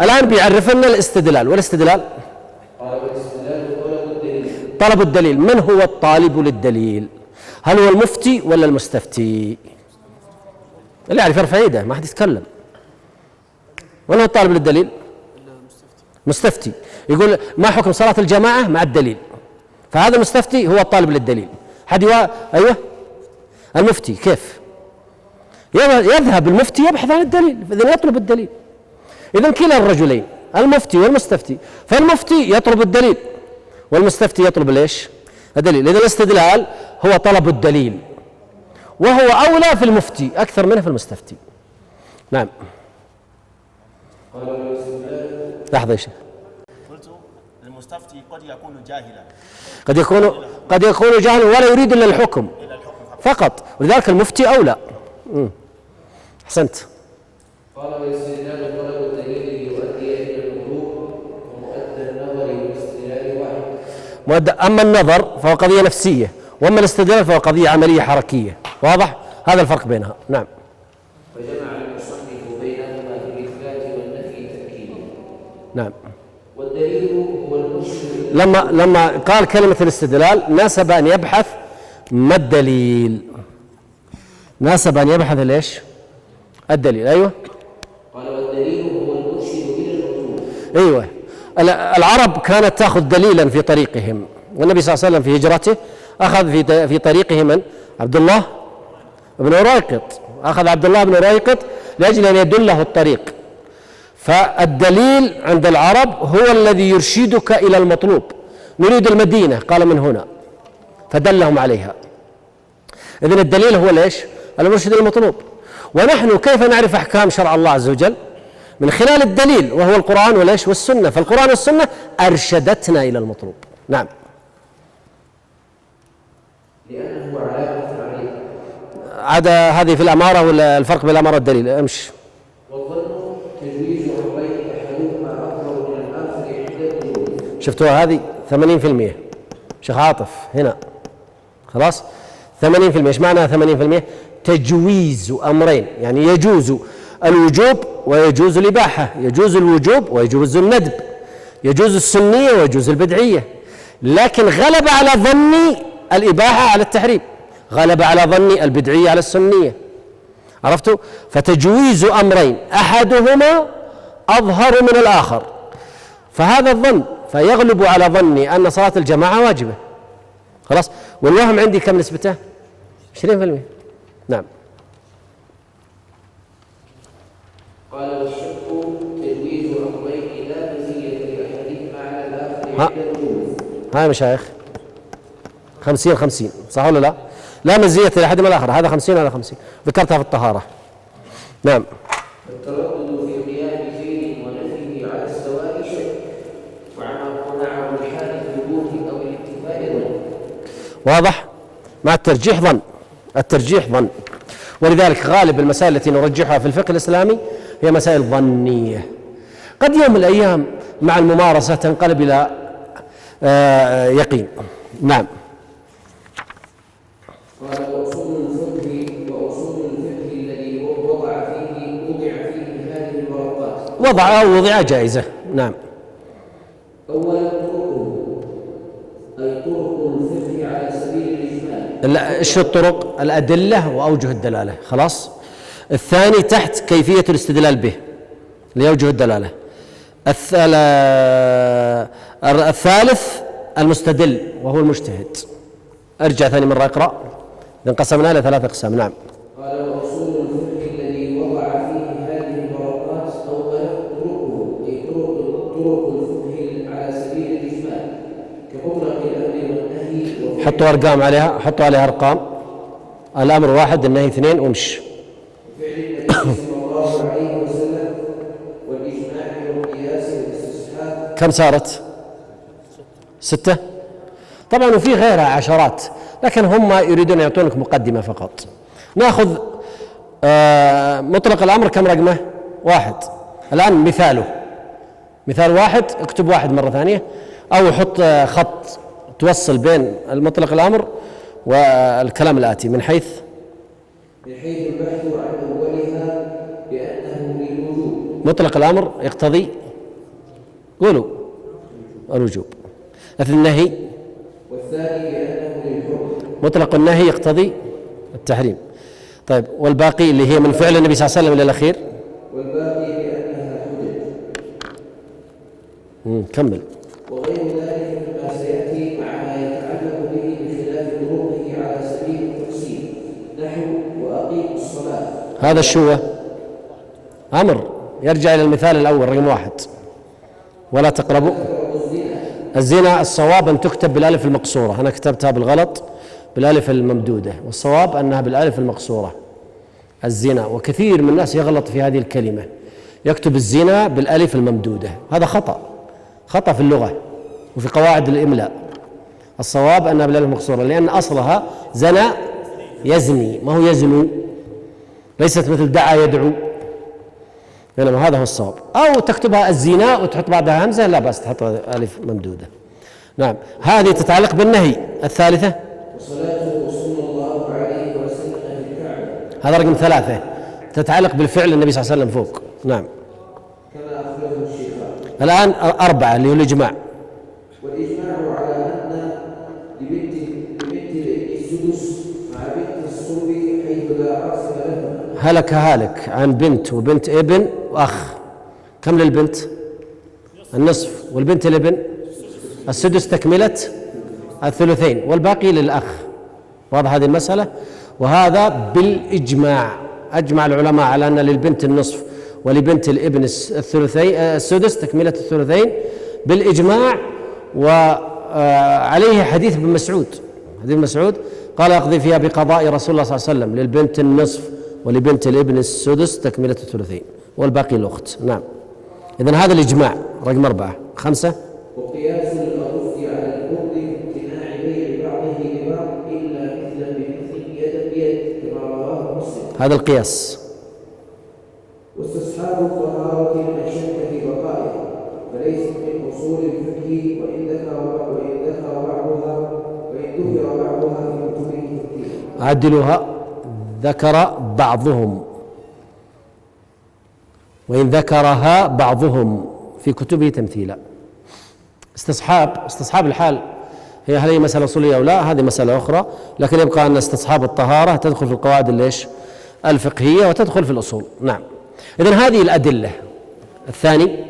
الآن بيعرف لنا الاستدلال. والاستدلال طلب الدليل. من هو الطالب للدليل؟ هل هو المفتي ولا المستفتي؟ اللي يعرف يرفع يده، ما حد يتكلم. من هو الطالب للدليل؟ مستفتي. يقول ما حكم صلاة الجماعة مع الدليل، فهذا المستفتي هو الطالب للدليل. أيوه، المفتي كيف؟ يذهب المفتي يبحث عن الدليل، إذن يطلب الدليل. إذن كلا الرجلين، المفتي والمستفتي، فالمفتي يطلب الدليل والمستفتي يطلب ليش؟ الدليل. إذن الاستدلال هو طلب الدليل، وهو أولى في المفتي أكثر منه في المستفتي. نعم. لحظة يا شيخ. قلت المستفتي قد يكون جاهلا، قد يكون جاهلا ولا يريد إلا الحكم فقط، ولذلك المفتي أولى. أحسنت. قال والاستدلال طلب الدليل يؤدي إلى المطلوب، ومؤدى النظر والاستدلال واحد. أما النظر فهو قضية نفسية، وأما الاستدلال فهو قضية عملية حركية. واضح؟ هذا الفرق بينها. نعم. فجمع المصنف بينهما في الإثبات والنفي تأكيدا. نعم. والدليل هو المشهور. لما قال كلمة الاستدلال ناسب أن يبحث ما الدليل، ناسب أن يبحث ليش؟ الدليل. أيوه. أيوة. العرب كانت تأخذ دليلا في طريقهم، والنبي صلى الله عليه وسلم في هجرته أخذ في طريقه من؟ عبد الله بن أريقط، أخذ عبد الله بن أريقط لأجل أن يدله الطريق. فالدليل عند العرب هو الذي يرشدك إلى المطلوب. نريد المدينة، قال من هنا، فدلهم عليها. إذن الدليل هو ليش؟ المرشد المطلوب. ونحن كيف نعرف أحكام شرع الله عز وجل؟ من خلال الدليل، وهو القرآن وليش؟ والسنة. فالقرآن والسنة أرشدتنا إلى المطلوب. نعم. لأنه علامة عليه. عدا هذه في الأمارة، ولا الفرق بين الأمارة والدليل؟ امشي. والظن تجويز أمرين أحدهما أفضل من الآخر عند الوجود. شفتوها هذه 80%. شيخ عاطف هنا خلاص 80%. ايش معناها 80%؟ تجويز أمرين، يعني يجوز الوجوب ويجوز الإباحة، يجوز الوجوب ويجوز الندب، يجوز السنية ويجوز البدعية، لكن غلب على ظني الإباحة على التحريم، غلب على ظني البدعية على السنية. عرفتوا؟ فتجويز أمرين أحدهما أظهر من الآخر، فهذا الظن فيغلب على ظني أن صلاة الجماعة واجبة. خلاص. والوهم عندي كم نسبته؟ 20%. نعم. قال والشك تجويز أمرين لا مزية لأحدهما على الآخر عند الوجود. هاي مشايخ 50-50 صح ولا لا؟ لا مزية لأحدهما الآخر، هذا 50 هذا 50. ذكرتها في الطهارة. نعم. التردد في قيام فعل ونفيه على السواء شك، ومع الحال الثبوت أو الاتفاق ظن. واضح؟ مع الترجيح ظن. الترجيح ظن. ولذلك غالب المسائل التي نرجحها في الفقه الإسلامي هي مسائل ظنية. قد يوم من الأيام مع الممارسة تنقلب إلى يقين. نعم. قال وأصول الفقه الذي وضع فيه هذه الورقات. وضع أو وضع جائزة. نعم. أولا طرقه، أي طرق الفقه على سبيل الإجمال. ايش الطرق؟ الأدلة وأوجه الدلالة. خلاص. الثاني تحت كيفية الاستدلال به لأوجه الدلالة. الثالث المستدل وهو المجتهد. ارجع ثاني مرة اقرأ. انقسمنا إلى 3 أقسام. نعم. قال وأصول الفقه الذي وضع فيه هذه الورقات أولا طرقه، أي طرق الفقه على سبيل الإجمال كمطلق الأمر والنهي. حطوا أرقام عليها، حطوا عليها أرقام. الأمر 1، النهي 2، وامش. فعل النبي صلى الله عليه وسلم والإجماع والقياس والاستصحاب. كم صارت؟ 6. طبعا وفي غيرها عشرات، لكن هم يريدون يعطونك مقدمة فقط. نأخذ مطلق الأمر كم رقمه؟ 1. الآن مثال 1. اكتب 1 مرة ثانية، أو حط خط توصل بين المطلق الأمر والكلام الآتي من حيث البحث عن أولها بأنه للوجوب. مطلق الأمر يقتضي، قولوا، الوجوب. النهي، والثاني بأنه للحكم. مطلق النهي يقتضي التحريم. طيب والباقي اللي هي من فعل النبي صلى الله عليه وسلم إلى الأخير؟ والباقي بأنها حجج. كمل. وغير ذلك مما سيأتي مع ما يتعلق به بخلاف طرقه على سبيل التقسيم، نحو وأقيموا الصلاة. هذا شو أمر يرجع إلى المثال الأول رقم 1. ولا تقربوا الزنا. الصواب أن تكتب بالألف المقصورة، أنا كتبتها بالغلط بالألف الممدودة، والصواب أنها بالألف المقصورة. الزنا، وكثير من الناس يغلط في هذه الكلمة، يكتب الزنا بالألف الممدودة، هذا خطأ في اللغة وفي قواعد الإملاء. الصواب أنها بالألف المقصورة، لأن أصلها زنى يزني، ما هو يزنو، ليست مثل دعا يدعو، بينما هذا هو الصواب. أو تكتبها الزنا وتحط بعدها همزة، لا بأس تحط ألف ممدودة. نعم. هذه تتعلق بالنهي. الثالثة وصلاته صلى الله عليه وسلم في الكعبة. هذا رقم 3 تتعلق بالفعل النبي صلى الله عليه وسلم فوق. نعم. كما أخرجه الشيخان. الآن 4 اللي هو الإجماع. والإجماع على أن لبنت الابن السدس مع بنت الصلب حيث لا عصر لهما. هلك عن بنت وبنت ابن وأخ. كم للبنت؟ النصف، والبنت الابن السدس تكملة الثلثين، والباقي للأخ. واضح هذه المسألة؟ وهذا بالإجماع، أجمع العلماء على أن للبنت النصف ولبنت الابن السدس تكملة الثلثين بالإجماع. وعليه حديث ابن مسعود، حديث مسعود قال يقضي فيها بقضاء رسول الله صلى الله عليه وسلم للبنت النصف ولبنت الابن السدس تكملة الثلثين والباقي الأخت. نعم. إذن هذا الإجماع رقم 4. 5. وقياس الأرث على البغض امتناع بيع بعضه ببعض إلا مثلا بمثل يدا بيد كما رواه مسلم. هذا القياس. واستصحاب الطهارة من شك في بقائها فليست من أصول الفقه وإن ذكر بعضها في كتبه تفصيلا. عدلوها. ذكر بعضهم وإن ذكرها بعضهم في كتبه تمثيلا. استصحاب الحال هل هي مسألة أصولية أو لا؟ هذه مسألة أخرى، لكن يبقى أن استصحاب الطهارة تدخل في القواعد الفقهية وتدخل في الأصول. نعم. إذن هذه الأدلة. الثاني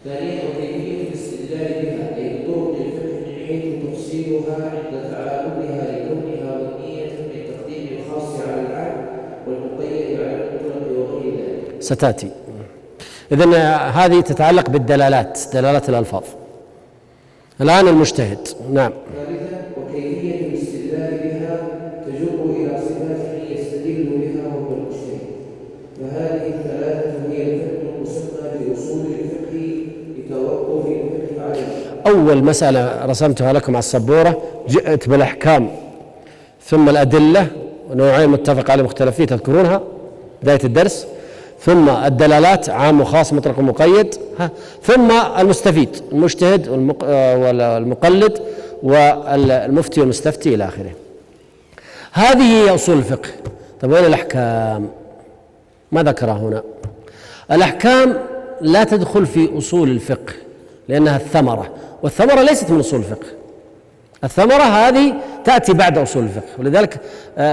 ثانيا وكيفية الاستدلال بها أي بطرق الفقه من حيث تفصيلها عند تعاملها لكونها ظنية من تقديم الخاص على العام والمقيد على المطلق وغير ذلك. ستأتي. إذن هذه تتعلق بالدلالات، دلالات الألفاظ. الآن المجتهد. نعم. ثالثا وكيفية الاستدلال بها تجر إلى صفات يستدل بها وهو المجتهد، فهذه الثلاثة هي الفقه المسمى بأصول الفقه لتوقف الفقه عليه. أول مسألة رسمتها لكم على السبورة، جئت بالأحكام ثم الأدلة، ونوعين متفق عليه مختلف فيه تذكرونها بداية الدرس، ثم الدلالات عام وخاص مطلق ومقيد، ثم المستفيد المجتهد والمقلد والمفتي والمستفتي إلى آخره. هذه هي أصول الفقه. طيب وين الأحكام؟ ما ذكرها هنا. الأحكام لا تدخل في أصول الفقه لأنها الثمرة، والثمرة ليست من أصول الفقه. الثمرة هذه تأتي بعد أصول الفقه، ولذلك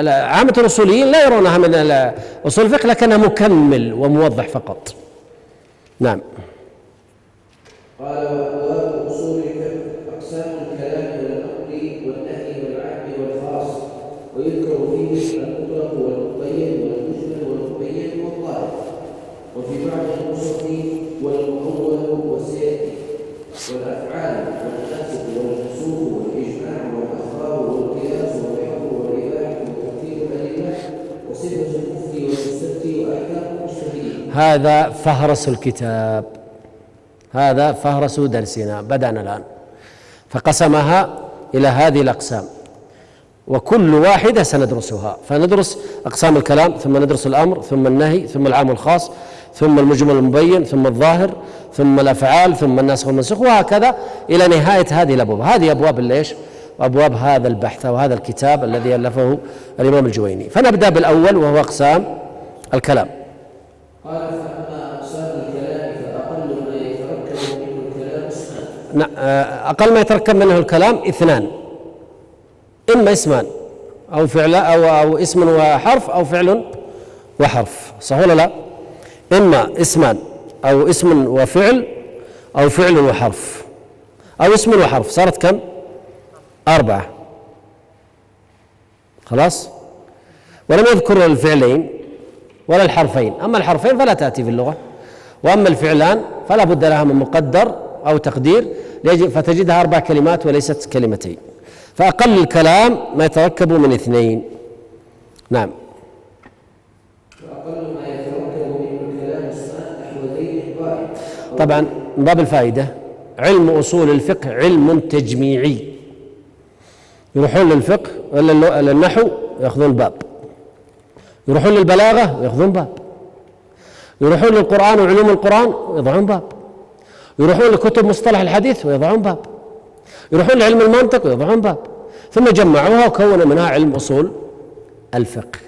عامة الأصوليين لا يرونها من أصول الفقه لكنها مكمل وموضح فقط. نعم. قال وأبواب أصول الفقه أقسام الكلام والأمر والنهي والعام والخاص، ويذكر فيه المطلق والمقيد والمجمل والمبين والظاهر، وفي بعض النصوص والمؤول والسيأتي، والأفعال والنسب والنسوخ والإجماع والأخبار والقياس والحكم والإباحة وترتيب الأدلة وصفة المفتي والمستفتي وأحكام المجتهدين. هذا فهرس الكتاب، هذا فهرس درسنا. بدأنا الآن فقسمها إلى هذه الأقسام، وكل واحدة سندرسها. فندرس أقسام الكلام، ثم ندرس الأمر، ثم النهي، ثم العام والخاص، ثم المجمل والمبين، ثم الظاهر، ثم الأفعال، ثم الناسخ والمنسوخ، وهكذا إلى نهاية هذه الأبواب. هذه أبواب أبواب هذا البحث أو هذا الكتاب الذي ألفه الإمام الجويني. فنبدأ بالأول وهو أقسام الكلام. قال فأما أقسام الكلام فأقل ما يتركب منه الكلام اسمان. أقل ما يتركب منه الكلام اثنان، إما اسمان أو فعل أو اسم وحرف أو فعل وحرف. صح ولا لا؟ إما اسمان أو اسم وفعل أو فعل وحرف أو اسم وحرف. صارت كم؟ 4. خلاص. ولم يذكر الفعلين ولا الحرفين. أما الحرفين فلا تأتي في اللغة، وأما الفعلان فلا بد لها من مقدر أو تقدير، فتجدها 4 كلمات وليست كلمتين. فأقل الكلام ما يتركب من 2. نعم. فأقل ما يتركب منه الكلام اسمان نحو زيد قائم. طبعا من باب الفائدة، علم أصول الفقه علم تجميعي. يروحون للفقه للنحو يأخذون باب، يروحون للبلاغة ويأخذون باب، يروحون للقرآن وعلوم القرآن ويضعون باب، يروحون لكتب مصطلح الحديث ويضعون باب، يروحون لعلم المنطق ويضعون باب، ثم جمعوها وكونوا منها علم أصول الفقه.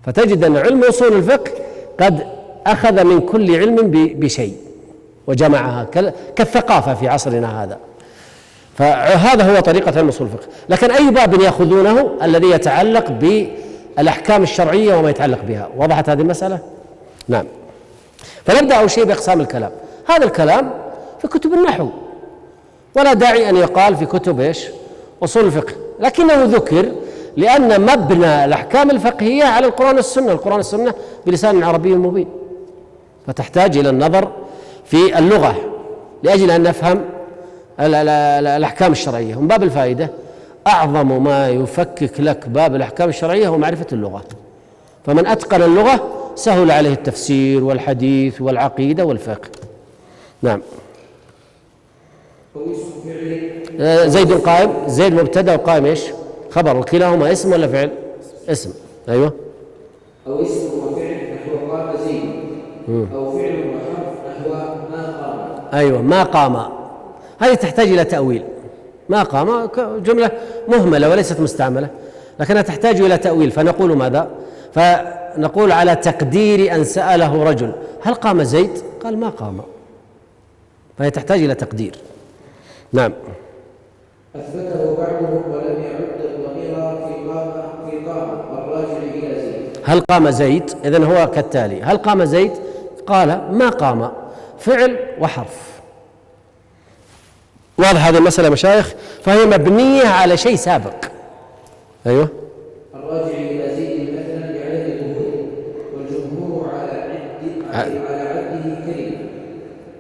فتجد أن علم أصول الفقه قد أخذ من كل علم بشيء وجمعها كالثقافة في عصرنا هذا. فهذا هو طريقة علم أصول الفقه. لكن أي باب يأخذونه الذي يتعلق بالأحكام الشرعية وما يتعلق بها. وضحت هذه المسألة؟ نعم. فنبدأ أول شيء بأقسام الكلام. هذا الكلام في كتب النحو، ولا داعي أن يقال في كتب إيش؟ أصول الفقه، لكنه ذكر لأن مبنى الأحكام الفقهية على القرآن والسنة، القرآن والسنة بلسان عربي مبين، فتحتاج إلى النظر في اللغة لأجل أن نفهم الأحكام الشرعية. ومن باب الفائدة أعظم ما يفكك لك باب الأحكام الشرعية هو معرفة اللغة، فمن أتقن اللغة سهل عليه التفسير والحديث والعقيدة والفقه. نعم. زيد قائم، زيد مبتدأ وقائم إيش؟ خبر، وكلاهما اسم ولا فعل؟ اسم. أيوه. أو اسم وفعل نحو قام زيد، أو فعل وحرف نحو ما قام. أيوه، ما قام، هذه تحتاج إلى تأويل. ما قام جملة مهملة وليست مستعملة، لكنها تحتاج إلى تأويل، فنقول ماذا؟ فنقول على تقدير أن سأله رجل هل قام زيد؟ قال ما قام، فهي تحتاج إلى تقدير. نعم. أثبته بعضهم ولم يعد الضمير في قام الراجع إلى زيد. هل قام زيد؟ إذن هو كالتالي: هل قام زيد؟ قال ما قام، فعل وحرف. واضح هذه المسألة مشايخ؟ فهي مبنية على شيء سابق. أيوه. الراجع إلى زيد مثلا لعدد الظهور، والجمهور على عده كلمة،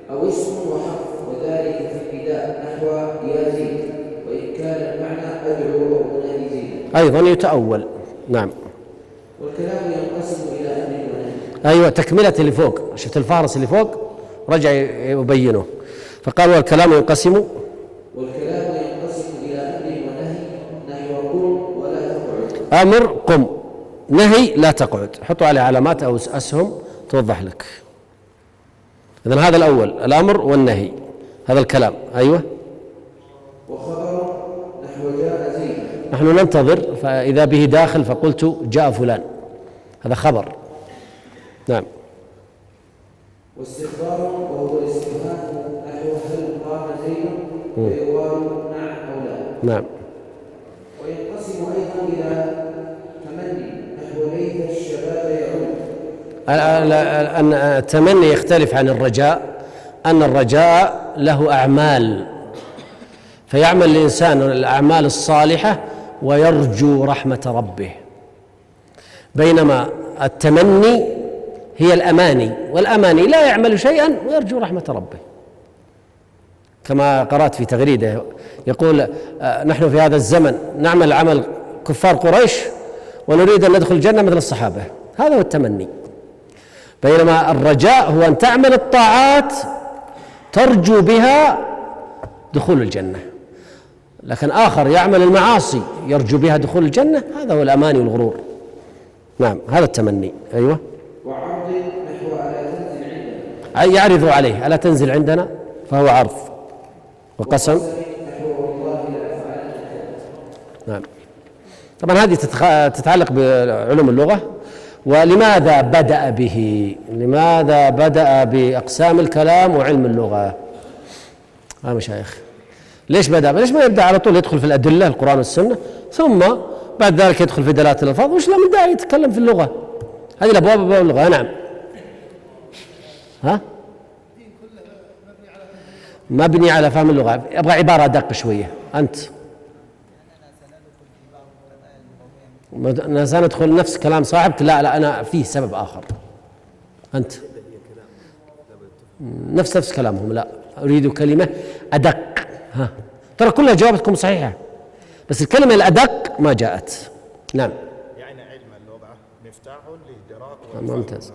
أو اسم وحرف، وذلك في النداء نحو يا زيد، وإن كان المعنى أدعو أو أنادي زيدا. أيضا يتأول. نعم. والكلام ينقسم إلى أمر ونهي. أيوة، تكملة اللي فوق، شفت الفهرس اللي فوق رجع يبينه، فقال والكلام ينقسم إلى أمر ونهي نحو قم ولا تقعد. أمر قم، نهي لا تقعد، حطوا عليه علامات أو أسهم توضح لك. إذن هذا الأول، الأمر والنهي، هذا الكلام. أيوة. وخبر نحو جاء زيد. نحن ننتظر، فإذا به داخل فقلت جاء فلان، هذا خبر. نعم. واستخبار وهو الاستفهام نحو هل قام زيد، فيقال نعم أو لا. نعم. وينقسم أيضا إلى تمني نحو ليت الشباب يعود. أن التمني يختلف عن الرجاء، أن الرجاء له أعمال، فيعمل الإنسان الأعمال الصالحة ويرجو رحمة ربه، بينما التمني هي الأماني، والأماني لا يعمل شيئا ويرجو رحمة ربه، كما قرأت في تغريدة يقول نحن في هذا الزمن نعمل عمل كفار قريش ونريد أن ندخل الجنة مثل الصحابة، هذا هو التمني. بينما الرجاء هو أن تعمل الطاعات ترجو بها دخول الجنة، لكن آخر يعمل المعاصي يرجو بها دخول الجنة، هذا هو الأماني والغرور. نعم، هذا التمني. أيوة. وعرض نحو ألا تنزل عندنا، يعرض عليه ألا تنزل عندنا، فهو عرض. وقسم نحو والله لأفعل. نعم. طبعا هذه تتعلق بعلوم اللغة. ولماذا بدأ به؟ لماذا بدأ بأقسام الكلام وعلم اللغة؟ مشايخ ليش بدأ؟ ليش ما يبدأ على طول يدخل في الأدلة القرآن والسنة، ثم بعد ذلك يدخل في دلالة الألفاظ؟ وش له من داعي يتكلم في اللغة؟ هذه الأبواب أبواب اللغة. نعم. ها؟ مبني على فهم اللغة. أبغى عبارة أدق شوية. أنت سندخل نفس كلام صاحبك؟ لا أنا فيه سبب آخر. أنت نفس كلامهم. لا، أريد كلمة أدق. ها، ترى كلها جوابتكم صحيحة، بس الكلمة الأدق ما جاءت. نعم. يعني علم اللغة مفتاح لإدراك ممتاز.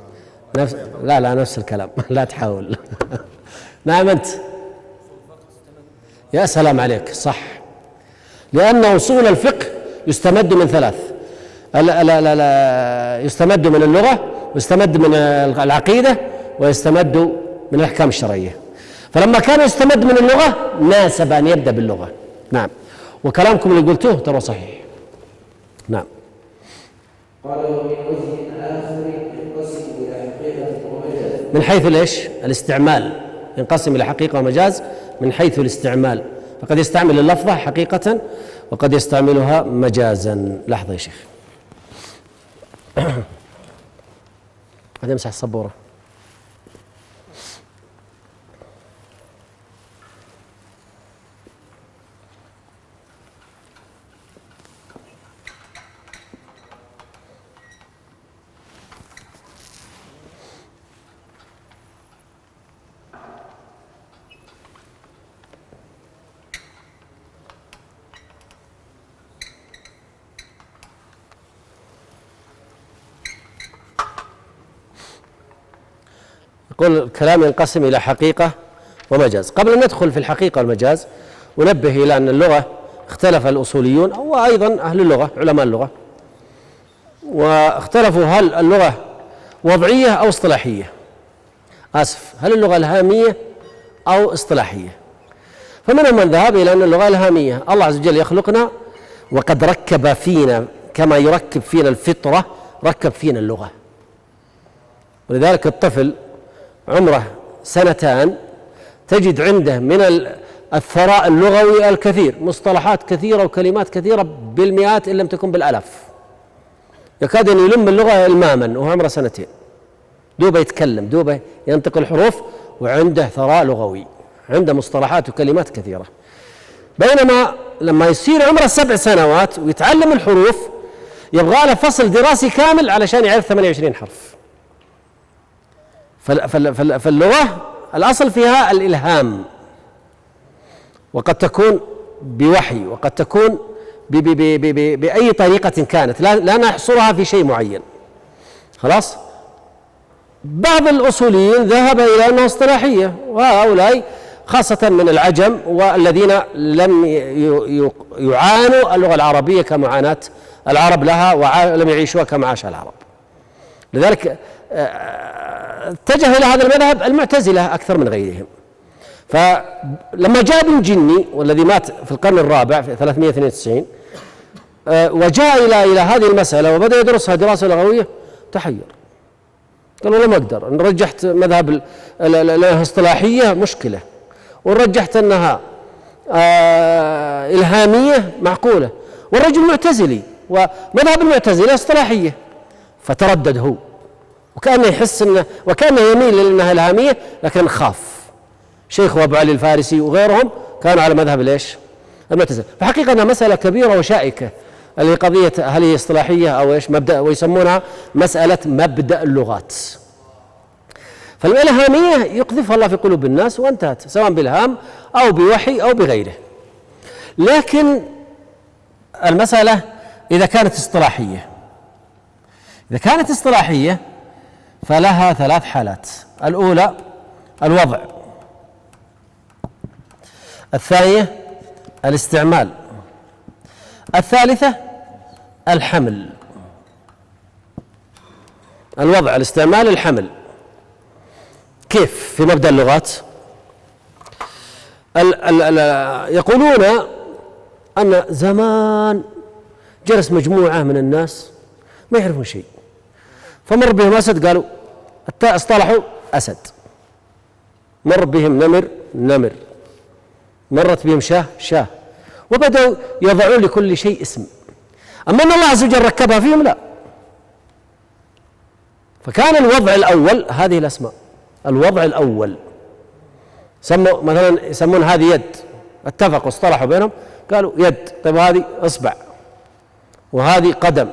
نفس الكلام. لا تحاول. نعم. أنت يا سلام عليك، صح، لأن أصول الفقه يستمد من ثلاث. يستمد من اللغة، ويستمد من العقيدة، ويستمد من الأحكام الشرعية. فلما كان يستمد من اللغة ناسب أن يبدأ باللغة. نعم. وكلامكم اللي قلتوه ترى صحيح. نعم. قال ومن وجه آخر ينقسم إلى حقيقة ومجاز. من حيث ليش؟ الاستعمال. ينقسم إلى حقيقة ومجاز من حيث الاستعمال، فقد يستعمل اللفظة حقيقة وقد يستعملها مجازا. لحظة يا شيخ. هذا يمسح السبورة. نقول الكلام ينقسم إلى حقيقة ومجاز. قبل أن ندخل في الحقيقة والمجاز ونبه إلى أن اللغة اختلف الأصوليون وأيضا أهل اللغة علماء اللغة، واختلفوا هل اللغة وضعية أو اصطلاحية. هل اللغة إلهامية أو اصطلاحية؟ فمنهم من ذهب إلى أن اللغة إلهامية. الله عز وجل يخلقنا وقد ركب فينا كما يركب فينا الفطرة، ركب فينا اللغة. ولذلك الطفل عمره 2 سنين تجد عنده من الثراء اللغوي الكثير، مصطلحات كثيرة وكلمات كثيرة بالمئات إن لم تكن بالآلاف، يكاد أن يلم اللغة إلماما وهو عمره 2 سنين، دوبه يتكلم، دوبه ينطق الحروف، وعنده ثراء لغوي، عنده مصطلحات وكلمات كثيرة. بينما لما يصير عمره 7 سنوات ويتعلم الحروف يبغى له فصل دراسي كامل علشان يعرف 28 حرف. فاللغة الأصل فيها الإلهام، وقد تكون بوحي وقد تكون بأي طريقة كانت، لا نحصرها في شيء معين. خلاص. بعض الأصوليين ذهب إلى أنها اصطلاحية، وهؤلاء خاصة من العجم والذين لم يعانوا اللغة العربية كمعاناة العرب لها ولم يعيشوها كما عاش العرب. لذلك اتجه إلى هذا المذهب المعتزلة أكثر من غيرهم. فلما جاء ابن جني والذي مات في القرن الرابع في 392 وجاء إلى هذه المسألة وبدأ يدرسها دراسة لغوية، تحير، قال والله ما أقدر، إن رجحت مذهب الاصطلاحية مشكلة، ورجحت أنها إلهامية معقولة، والرجل معتزلي ومذهب المعتزلة اصطلاحية. فتردد هو، وكأنه يحس وكأنه يميل لأنها إلهامية، لكن خاف. شيخ أبو علي الفارسي وغيرهم كانوا على مذهب ليش؟ المعتزلة. فحقيقة أنها مسألة كبيرة وشائكة، اللي قضية هل هي اصطلاحية أو إيش مبدأ، ويسمونها مسألة مبدأ اللغات. فالإلهامية يقذفها الله في قلوب الناس وانتهت، سواء بالهام أو بوحي أو بغيره. لكن المسألة إذا كانت اصطلاحية، إذا كانت اصطلاحية فلها 3 حالات. الأولى الوضع، الثانية الاستعمال، الثالثة الحمل. الوضع، الاستعمال، الحمل. كيف في مبدأ اللغات؟ يقولون أن زمان جلس مجموعة من الناس ما يعرفون شيء، فمر بهم أسد قالوا اصطلحوا أسد، مر بهم نمر، مرت بهم شاه، وبدأوا يضعون لكل شيء اسم. أما أن الله عز وجل ركبها فيهم لا. فكان الوضع الأول هذه الأسماء، الوضع الأول سموا مثلا يسمون هذه يد، اتفقوا اصطلحوا بينهم قالوا يد، طيب هذه إصبع، وهذه قدم،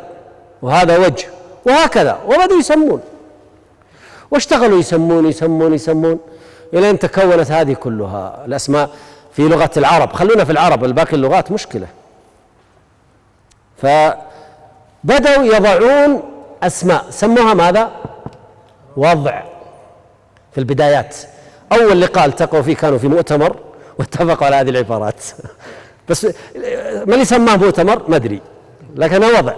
وهذا وجه، وهكذا، وبدأوا يسمون واشتغلوا يسمون إلى أن تكونت هذه كلها الأسماء في لغة العرب. خلونا في العرب، الباقي اللغات مشكلة. فبدأوا يضعون أسماء سموها ماذا؟ وضع. في البدايات أول لقاء التقوا فيه كانوا في مؤتمر واتفقوا على هذه العبارات بس ما اللي سماه مؤتمر ما أدري، لكنه وضع.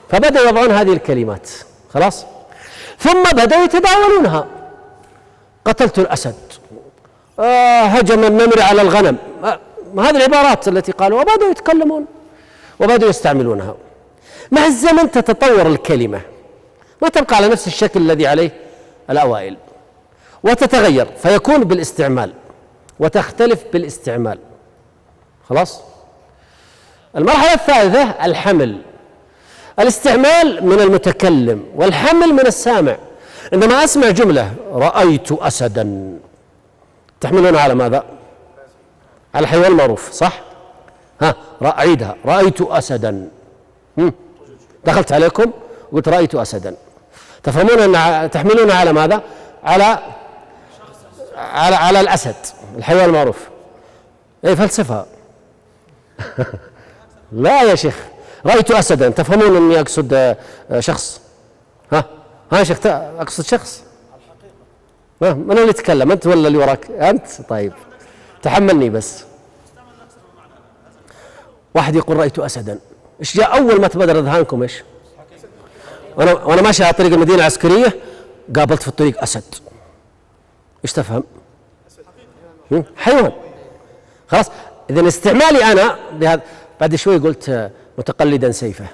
فبدأوا يضعون هذه الكلمات. خلاص. ثم بدأوا يتداولونها، قتلت الأسد، هجم النمر على الغنم، هذه العبارات التي قالوا، وبدأوا يتكلمون وبدأوا يستعملونها. مع الزمن تتطور الكلمة، ما تبقى على نفس الشكل الذي عليه الأوائل، وتتغير فيكون بالاستعمال وتختلف بالاستعمال. خلاص. المرحلة الثالثة الحمل. الاستعمال من المتكلم والحمل من السامع. عندما أسمع جملة رأيت أسدا، تحملون على ماذا؟ على الحيوان المعروف، صح؟ أعيدها، رأيت أسدا. دخلت عليكم وقلت رأيت أسدا، تفهمون أن تحملون على ماذا؟ على الأسد، الحيوان المعروف. أي فلسفة لا يا شيخ، رأيت أسدا تفهمون أني أقصد شخص. ها يا شيخ، أقصد شخص. من اللي يتكلم، أنت ولا اللي وراك؟ أنت. طيب تحملني بس. واحد يقول رأيت أسدا، إيش جاء أول ما تبادر ذهنكم؟ إيش؟ وأنا ماشي على طريق المدينة العسكرية قابلت في الطريق أسد، إيش تفهم؟ حيوان. خلاص. إذن استعمالي أنا بهذا، بعد شوي قلت متقلدا سيفه،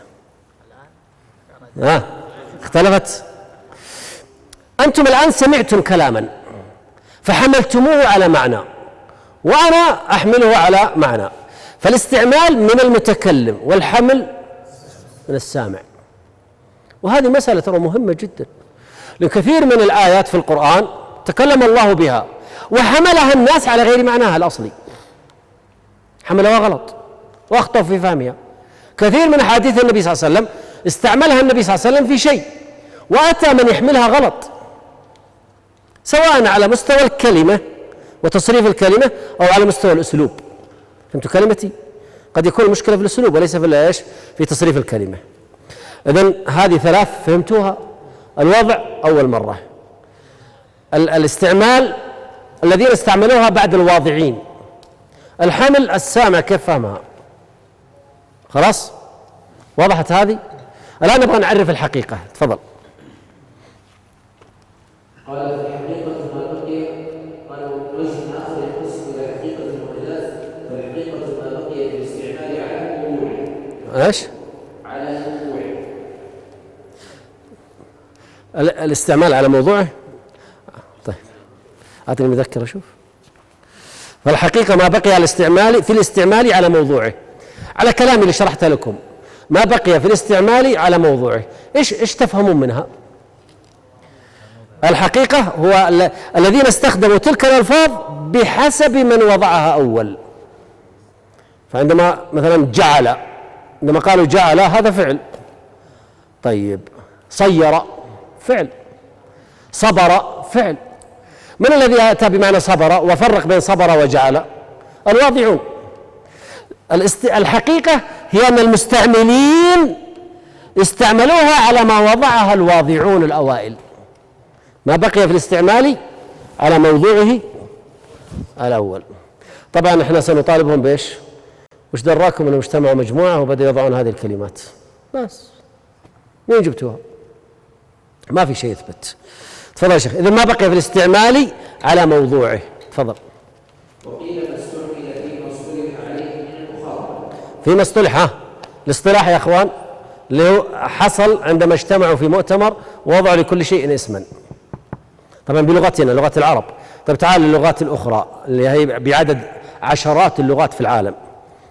اختلفت. أنتم الآن سمعتم كلاما فحملتموه على معنى، وأنا أحمله على معنى، فالاستعمال من المتكلم والحمل من السامع. وهذه مسألة ترى مهمة جدا، لأن كثير من الآيات في القرآن تكلم الله بها وحملها الناس على غير معناها الأصلي، حملها غلط وأخطأوا في فهمها. كثير من أحاديث النبي صلى الله عليه وسلم استعملها النبي صلى الله عليه وسلم في شيء، وأتى من يحملها غلط، سواء على مستوى الكلمة وتصريف الكلمة أو على مستوى الأسلوب. فهمتوا كلمتي؟ قد يكون المشكلة في الأسلوب وليس في في تصريف الكلمة. إذن هذه ثلاث فهمتوها. الوضع أول مرة، الاستعمال الذين استعملوها بعد الواضعين، الحمل السامع كيف فهمها. خلاص وضحت هذه؟ الآن نبغى نعرف الحقيقة. تفضل. قال في حقيقة ما بقي، قال وجه آخر ينقسم إلى حقيقة ومجاز، فالحقيقة ما بقي في الاستعمال على موضوعه. ايش؟ على موضوعه. الاستعمال على موضوعه. طيب أعطني مذكرة أشوف. فالحقيقة ما بقي في الاستعمال على موضوعه، على كلامي اللي شرحته لكم، ما بقي في الاستعمال على موضوعه. ايش تفهمون منها؟ الحقيقة هو الذين استخدموا تلك الألفاظ بحسب من وضعها أول. فعندما مثلا جعل، عندما قالوا جعل هذا فعل، طيب صير فعل، صبر فعل. من الذي أتى بمعنى صبر وفرق بين صبر وجعل؟ الواضعون. الحقيقة هي أن المستعملين استعملوها على ما وضعها الواضعون الأوائل، ما بقي في الاستعمال على موضوعه الأول. طبعا احنا سنطالبهم بإيش؟ وش دراكم أنهم اجتمعوا مجموعة وبدأوا يضعون هذه الكلمات؟ بس مين جبتوها؟ ما في شيء يثبت. تفضل يا شيخ. إذا ما بقي في الاستعمال على موضوعه. تفضل. وقيل ما استعمل فيما اصطلح عليه من المخاطبة. فيما اصطلح، الاصطلاح يا اخوان اللي هو حصل عندما اجتمعوا في مؤتمر ووضعوا لكل شيء اسما، طبعا بلغتنا لغة العرب. طيب تعال للغات الأخرى اللي هي بعدد عشرات اللغات في العالم،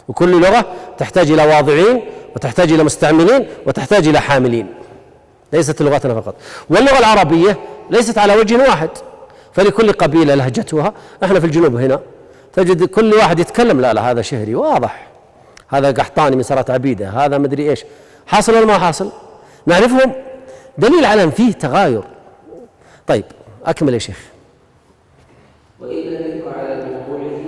وكل لغة تحتاج إلى واضعين وتحتاج إلى مستعملين وتحتاج إلى حاملين، ليست لغتنا فقط. واللغة العربية ليست على وجه واحد، فلكل قبيلة لهجتها. احنا في الجنوب هنا تجد كل واحد يتكلم لا هذا شهري واضح، هذا قحطاني من سرات عبيدة، هذا مدري ايش. حاصل ولا ما حاصل؟ نعرفهم، دليل على ان فيه تغاير. طيب اكمل يا شيخ. وإن لم يقع على موضوعه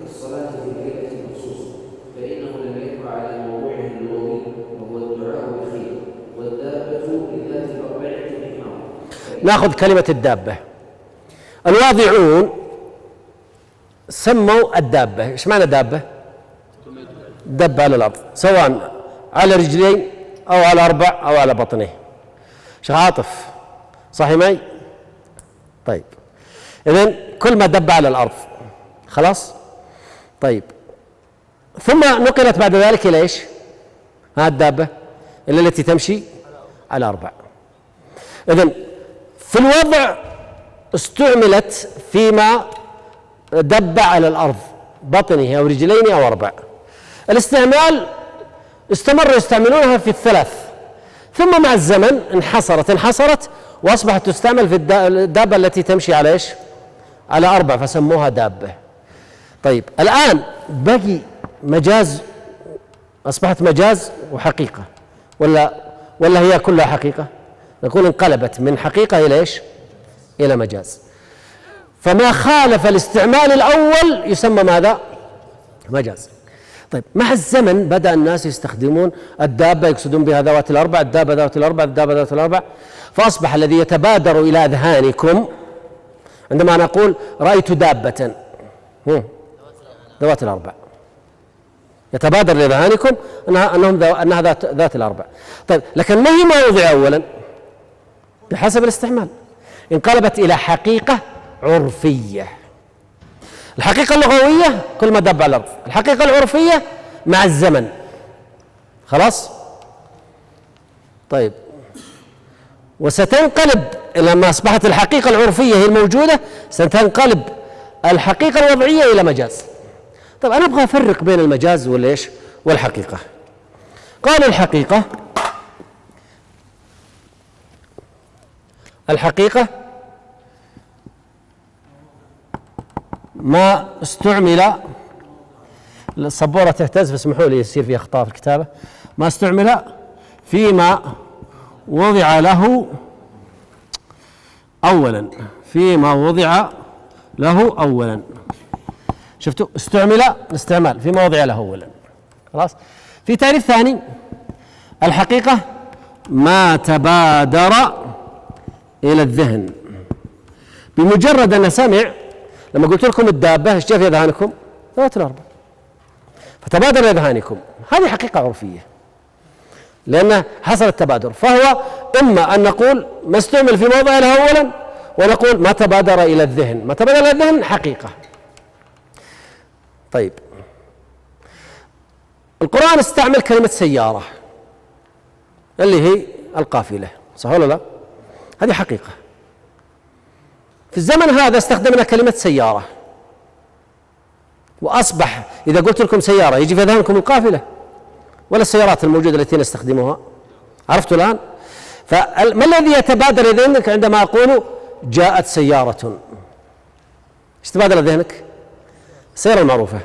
كالصلاة في ليلة مخصوصة، فإنه لم يقع على موضوعه اللغوي وهو الدعاء بالخير، والدابة لذات الأربعة الحمار. ناخذ كلمة الدابة. الواضعون سموا الدابة، ايش معنى دابة؟ دب على الأرض، سواء على رجلين أو على أربع أو على بطنه. شيخ عاطف صحي معي؟ طيب إذن كل ما دب على الأرض. خلاص؟ طيب ثم نقلت بعد ذلك إلى إيش؟ ها الدابة إلا التي تمشي على أربع. إذن في الوضع استعملت فيما دب على الأرض، بطنه أو رجلين أو أربع. الاستعمال استمروا يستعملونها في الثلاث، ثم مع الزمن انحصرت وأصبحت تستعمل في الدابة التي تمشي على إيش؟ على أربع، فسموها دابة. طيب الآن بقي مجاز، أصبحت مجاز وحقيقة، ولا هي كلها حقيقة؟ نقول انقلبت من حقيقة إلى إيش؟ إلى مجاز. فما خالف الاستعمال الأول يسمى ماذا؟ مجاز. طيب مع الزمن بدأ الناس يستخدمون الدابة، يقصدون بها ذوات الأربع، الدابة ذات الأربع، الدابة ذات الأربع، فأصبح الذي يتبادر إلى أذهانكم عندما نقول رأيت دابة ذوات الأربع، يتبادر لأذهانكم أنها ذات الأربع. طيب لكن ما هي ما وضع أولا؟ بحسب الاستعمال انقلبت إلى حقيقة عرفية. الحقيقة اللغوية كل ما دب على الأرض، الحقيقة العرفية مع الزمن. خلاص؟ طيب وستنقلب لما أصبحت الحقيقة العرفية هي الموجودة، ستنقلب الحقيقة الوضعية إلى مجاز. طيب أنا أبغى أفرق بين المجاز والإيش والحقيقة. قال الحقيقة ما استعمل، السبورة تهتز فاسمحوا لي يصير فيها أخطاء في الكتابة، ما استعمل فيما وضع له أولا، فيما وضع له أولا. شفتوا استعمل استعمال فيما وضع له أولا. خلاص. في تعريف ثاني، الحقيقة ما تبادر إلى الذهن بمجرد أن سمع. لما قلت لكم الدابة ايش جاء في أذهانكم؟ ذوات الأربع، فتبادر إلى أذهانكم، هذه حقيقة عرفية لأن حصل التبادر. فهو إما أن نقول ما استعمل في موضع له أولا، ونقول ما تبادر إلى الذهن. ما تبادر إلى الذهن حقيقة. طيب القرآن استعمل كلمة سيارة اللي هي القافلة، صح ولا لا؟ هذه حقيقة. في الزمن هذا استخدمنا كلمة سيارة، وأصبح إذا قلت لكم سيارة يجي في ذهنكم القافلة ولا السيارات الموجودة التي نستخدمها؟ عرفتوا الآن؟ فما الذي يتبادر إلى ذهنك عندما أقول جاءت سيارة؟ ايش تبادر إلى ذهنك؟ السيارة المعروفة.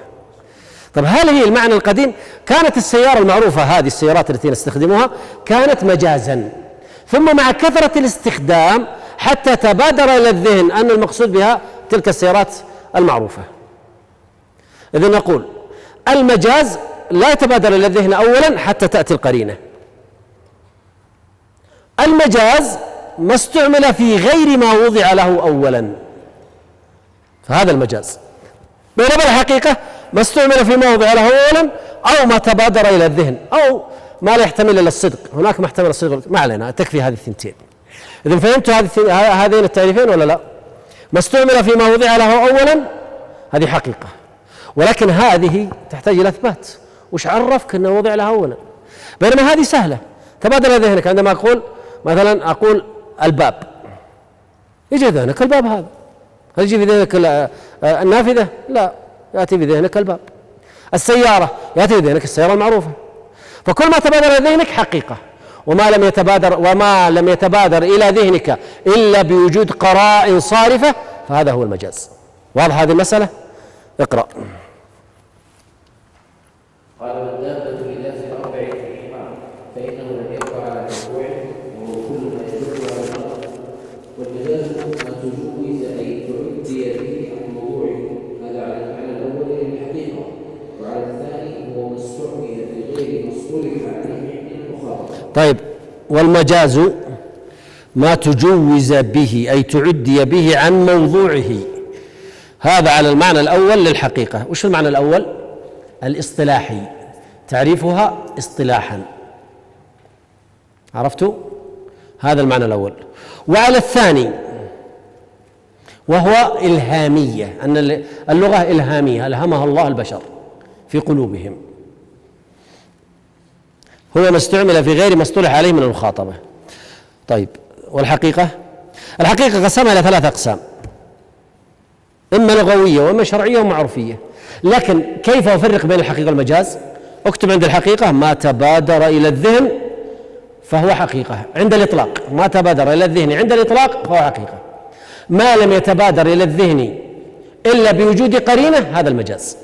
طب هل هي المعنى القديم؟ كانت السيارة المعروفة هذه السيارات التي نستخدمها كانت مجازا، ثم مع كثرة الاستخدام حتى تبادر إلى الذهن أن المقصود بها تلك السيارات المعروفة. إذن نقول المجاز لا يتبادر إلى الذهن أولا حتى تأتي القرينة. المجاز ما استعمل في غير ما وضع له أولا، فهذا المجاز. بينما الحقيقة ما استعمل في ما وضع له أولا أو ما تبادر إلى الذهن أو ما لا يحتمل إلا الصدق. هناك ما احتمل الصدق، ما علينا، تكفي هذه الثنتين. إذن فهمتوا هذين التعريفين ولا لا؟ ما استعمل في ما وضع له أولا هذه حقيقة، ولكن هذه تحتاج إلى إثبات. وش عرفك أنه وضع لها أولا؟ بينما هذه سهلة تبادر إلى ذهنك عندما أقول مثلا أقول الباب، يجي ذهنك الباب هذا. هل يجي في ذهنك النافذة؟ لا، يأتي في ذهنك الباب. السيارة يأتي في ذهنك السيارة المعروفة. فكل ما تبادر إلى ذهنك حقيقة، وما لم يتبادر إلى ذهنك إلا بوجود قرائن صارفة فهذا هو المجاز. واضح هذه المسألة؟ اقرأ. قال والدابة لذات الأربع كالحمار فإنه لم يبقى على موضوعه وهو كل ما يدل على الأرض. والمجاز ما تجوز أي تعدي به عن موضوعه، هذا على المعنى الأول للحقيقة، وعلى الثاني هو ما استعمل في غير مصطلح عليه من المخاطب. طيب والمجاز ما تجوز به أي تعدي به عن موضوعه، هذا على المعنى الأول للحقيقة. وش المعنى الأول؟ الاصطلاحي، تعريفها اصطلاحا. عرفتوا؟ هذا المعنى الأول. وعلى الثاني وهو إلهامية، أن اللغة إلهامية، ألهمها الله البشر في قلوبهم، هو ما استعمل في غير ما اصطلح عليه من المخاطبة. طيب والحقيقة؟ الحقيقة قسمها إلى 3 أقسام، إما لغوية وإما شرعية وإما عرفية. لكن كيف أفرق بين الحقيقة والمجاز؟ اكتب عند الحقيقة ما تبادر إلى الذهن فهو حقيقة عند الإطلاق، ما تبادر إلى الذهن عند الإطلاق فهو حقيقة. ما لم يتبادر إلى الذهن إلا بوجود قرينة هذا المجاز.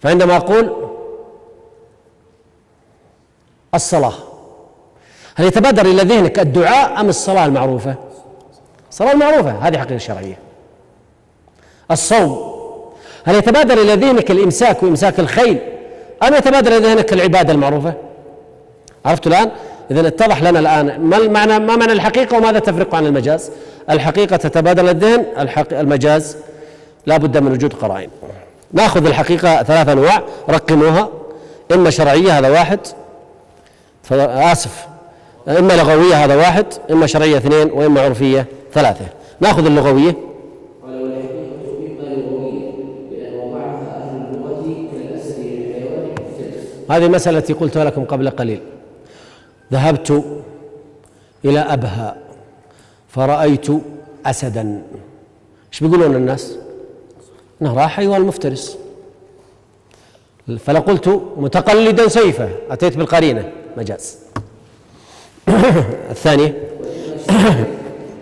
فعندما أقول الصلاة، هل يتبادر إلى ذهنك الدعاء أم الصلاة المعروفة؟ الصلاة المعروفة هذه حقيقة شرعية. الصوم، هل يتبادر إلى ذهنك الإمساك وإمساك الخيل أم يتبادر إلى ذهنك العبادة المعروفة؟ عرفتوا الآن؟ إذا اتضح لنا الآن ما معنى الحقيقة وماذا تفرق عن المجاز. الحقيقة تتبادل الذهن، المجاز لا بد من وجود قرائن. نأخذ الحقيقة 3 أنواع رقموها: إما شرعية هذا 1، إما لغوية هذا 1، إما شرعية 2، وإما عرفية 3. نأخذ اللغوية. قال والحقيقة إما لغوية لأن وضعها أهل اللغة كالأسد للحيوان المفترس. هذه المسألة التي قلتها لكم قبل قليل. ذهبت إلى أبها فرأيت أسدا، إيش بيقولون الناس؟ إنه راح حيوان مفترس. فلقلت متقلدا سيفه، أتيت بالقرينة مجاز. الثانية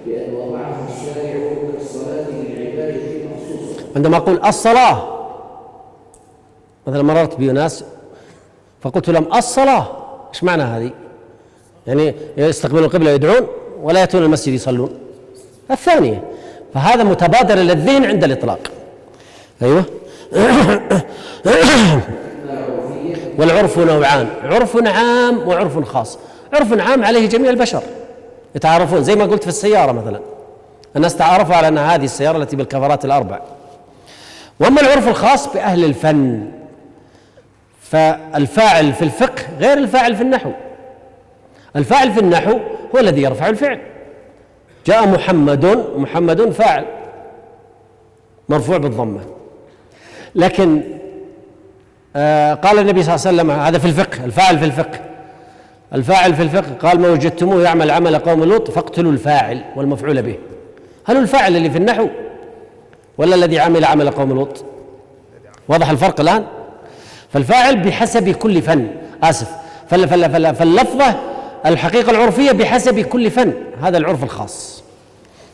بأن وضعها الشارع كالصلاة للعباد في مخصوص. عندما أقول الصلاة، مثلا مررت بناس فقلت لهم الصلاة، إيش معنى هذه؟ يعني يستقبلون القبلة يدعون ولا يأتون المسجد يصلون. الثانية، فهذا متبادر إلى الذهن عند الإطلاق. أيوة. والعرف نوعان: عرف عام وعرف خاص. عرف عام عليه جميع البشر يتعارفون، زي ما قلت في السيارة مثلا، الناس تعارفوا على أن هذه السيارة التي بالكفرات ال4. وأما العرف الخاص بأهل الفن، فالفاعل في الفقه غير الفاعل في النحو. الفاعل في النحو هو الذي يرفع الفعل. جاء محمد فاعل مرفوع بالضمة. لكن قال النبي صلى الله عليه وسلم هذا في الفقه، الفاعل في الفقه قال: ما وجدتموه يعمل عمل قوم لوط فاقتلوا الفاعل والمفعول به. هل الفاعل اللي في النحو ولا الذي عمل عمل قوم لوط؟ واضح الفرق الآن؟ فالفاعل بحسب كل فن، فاللفظة الحقيقة العرفية بحسب كل فن، هذا العرف الخاص.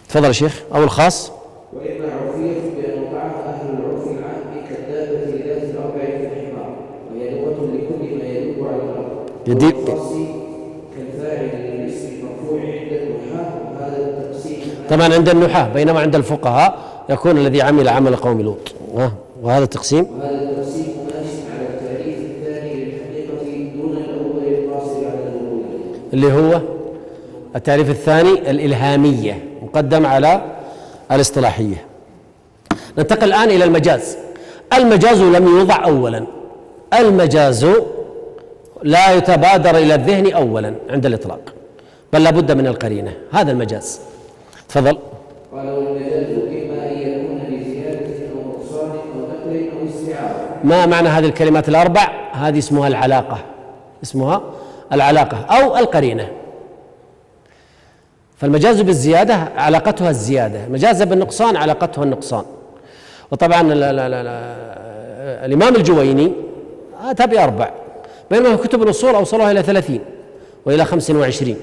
تفضل يا شيخ. أو الخاص: وإما عرفية بأن وضعها أهل العرف العام كالدابة لذات الأربع في الحمار، وهي لغة لكل ما يدب على الأرض. والخاص كالفاعل للاسم المرفوع عند النحاة، وهذا التقسيم طبعا عند النحاة، بينما عند الفقهاء يكون الذي عمل عمل قوم لوط. وهذا التقسيم ماشي على التعريف الثاني للحقيقة دون الأول القاصر على الأول، اللي هو التعريف الثاني الإلهامية مقدم على الاصطلاحية. ننتقل الآن إلى المجاز. المجاز لم يوضع أولا، المجاز لا يتبادر إلى الذهن أولا عند الإطلاق، بل لابد من القرينة. هذا المجاز. تفضل. قال والمجاز إما أن يكون لزيادة أو نقصان أو نقل أو استعارة. ما معنى هذه الكلمات الأربع؟ هذه اسمها العلاقة أو القرينة. فالمجاز بالزيادة علاقتها الزيادة، المجاز بالنقصان علاقتها النقصان. وطبعا الإمام الجويني أتى ب4، بينما كتب الأصول أوصلها إلى 30 وإلى 25،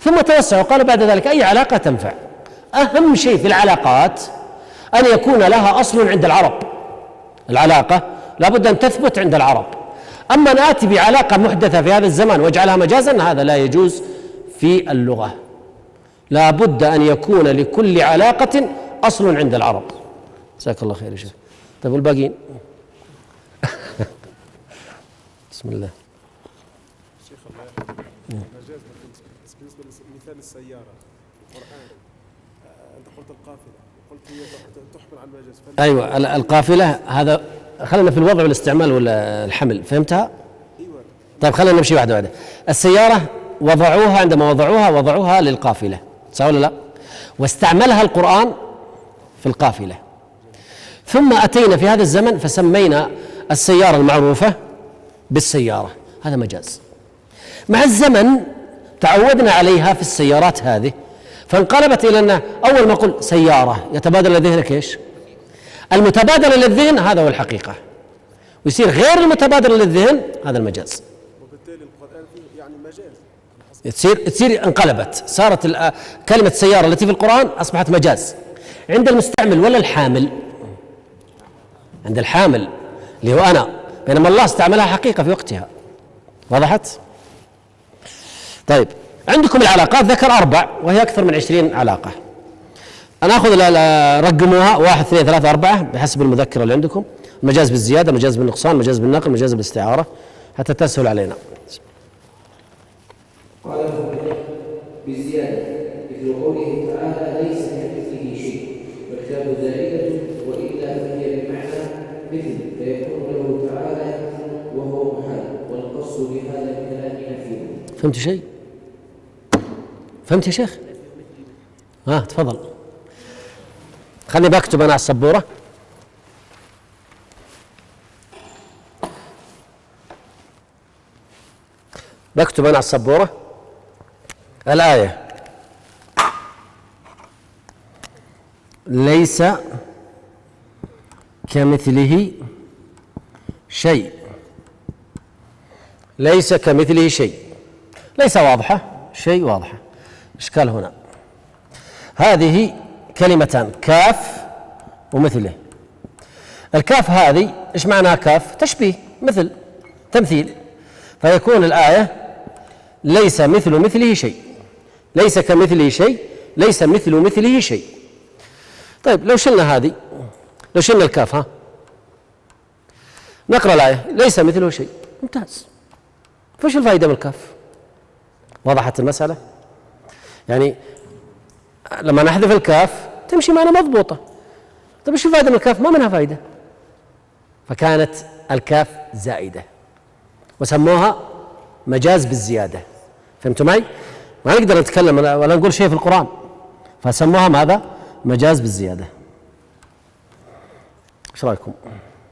ثم توسع وقال بعد ذلك أي علاقة تنفع. أهم شيء في العلاقات أن يكون لها أصل عند العرب. العلاقة لابد أن تثبت عند العرب. أما نأتي بعلاقة محدثة في هذا الزمان واجعلها مجازا، هذا لا يجوز في اللغة. لا بد أن يكون لكل علاقة أصل عند العرب. جزاك الله خير يا شيخ. طيب والباقين؟ بسم الله. شيخ الله المجاز بالنسبة لمثال السيارة في القرآن، أنت قلت القافلة، قلت هي تحمل على المجاز. أيوة القافلة، هذا خلينا في الوضع والاستعمال ولا الحمل، فهمتها؟ أيوة. طيب خلينا نمشي واحدة. السيارة عندما وضعوها للقافلة، صح ولا لا؟ واستعملها القرآن في القافلة. ثم أتينا في هذا الزمن فسمينا السيارة المعروفة بالسيارة، هذا مجاز. مع الزمن تعودنا عليها في السيارات هذه، فانقلبت إلى أن أول ما قل سيارة يتبادل لذهنك إيش؟ المتبادل للذهن هذا هو الحقيقة، ويصير غير المتبادل للذهن هذا المجاز. وبالتالي القرآن فيه يعني مجاز، تصير انقلبت، صارت كلمة سيارة التي في القرآن أصبحت مجاز عند المستعمل ولا الحامل؟ عند الحامل اللي هو أنا، بينما الله استعملها حقيقة في وقتها. وضحت؟ طيب عندكم العلاقات ذكر 4 وهي أكثر من 20 علاقة. أنا أخذ رقموها 1 2 3 4 بحسب المذكرة اللي عندكم: المجاز بالزيادة، المجاز بالنقصان، المجاز بالنقل، المجاز بالاستعارة، حتى تسهل علينا. قال ابن بزيادة مثل قوله تعالى ليس كمثله شيء والكتاب زائدة وإلا فهي بمعنى مثل فيكون له تعالى مثل وهو محال والقصد بهذا الكلام نفيه. فهمت شيء؟ فهمت يا شيخ؟ تفضل. خلني بكتب أنا على السبورة. بكتب أنا على السبورة الآية ليس كمثله شيء. ليس كمثله شيء، ليس واضحة، شيء واضحة. إشكال هنا، هذه كلمتان كاف ومثله. الكاف هذه إيش معناها كاف؟ تشبيه، مثل، تمثيل. فيكون الآية ليس مثل مثله شيء، ليس كمثله شيء، ليس مثل مثله شيء. طيب لو شلنا هذه، لو شلنا الكاف، نقرأ الآية ليس مثله شيء. ممتاز. فش الفائدة من الكاف؟ وضحت المسألة؟ يعني لما نحذف الكاف تمشي معنا مضبوطة. طيب ايش الفائدة من الكاف؟ ما منها فائدة. فكانت الكاف زائدة وسموها مجاز بالزيادة. فهمتوا معي؟ ما نقدر نتكلم ولا نقول شيء في القرآن، فسموها ماذا؟ مجاز بالزيادة. ايش رأيكم؟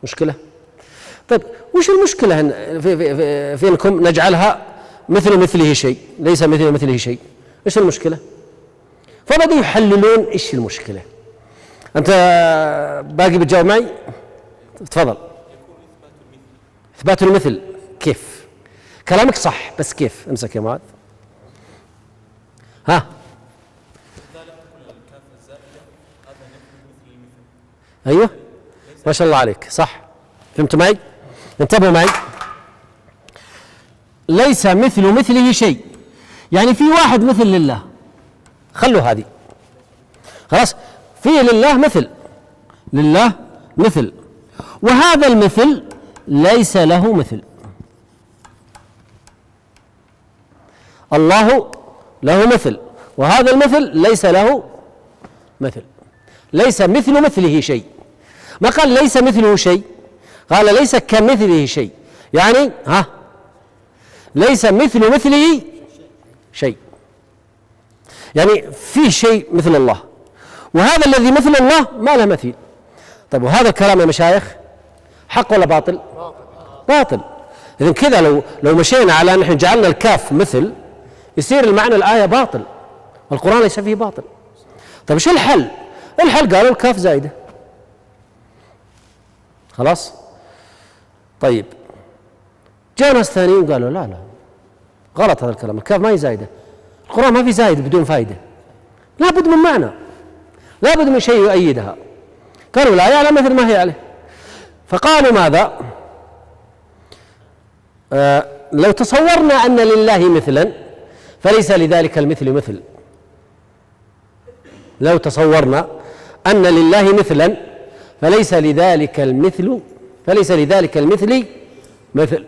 مشكلة؟ طيب وش المشكلة في انكم نجعلها مثل مثله شيء، ليس مثل مثله شيء؟ ايش المشكلة؟ فبدأوا يحللون ايش المشكلة. انت باقي بتجاوب معي؟ تفضل. اثبات المثل كيف؟ كلامك صح بس كيف؟ امسك يا معاذ. ايوه ما شاء الله عليك، صح. فهمتوا معي؟ انتبهوا معي. ليس مثل مثله شيء، يعني في واحد مثل لله، خلوا هذه خلاص. في لله مثل، لله مثل، وهذا المثل ليس له مثل. الله له مثل وهذا المثل ليس له مثل. ليس مثل مثله شيء، ما قال ليس مثله شيء، قال ليس كمثله شيء، يعني ليس مثل مثله شيء، يعني في شيء مثل الله، وهذا الذي مثل الله ما له مثيل. طيب وهذا الكلام يا مشايخ حق ولا باطل؟ باطل. إذن كذا لو مشينا على نحن جعلنا الكاف مثل، يصير المعنى الآية باطل، والقرآن ليس فيه باطل. طيب شو الحل؟ الحل قالوا الكاف زائدة. خلاص. طيب جاء ناس ثانيين قالوا لا غلط هذا الكلام، الكاف ما هي زائدة، القرآن ما في زائد بدون فائدة، لا بد من معنى، لا بد من شيء يؤيدها. قالوا الآية على مثل ما هي عليه. فقالوا ماذا؟ لو تصورنا أن لله مثلا فليس لذلك المثل مثل. لو تصورنا أن لله مثلا فليس لذلك المثل مثل.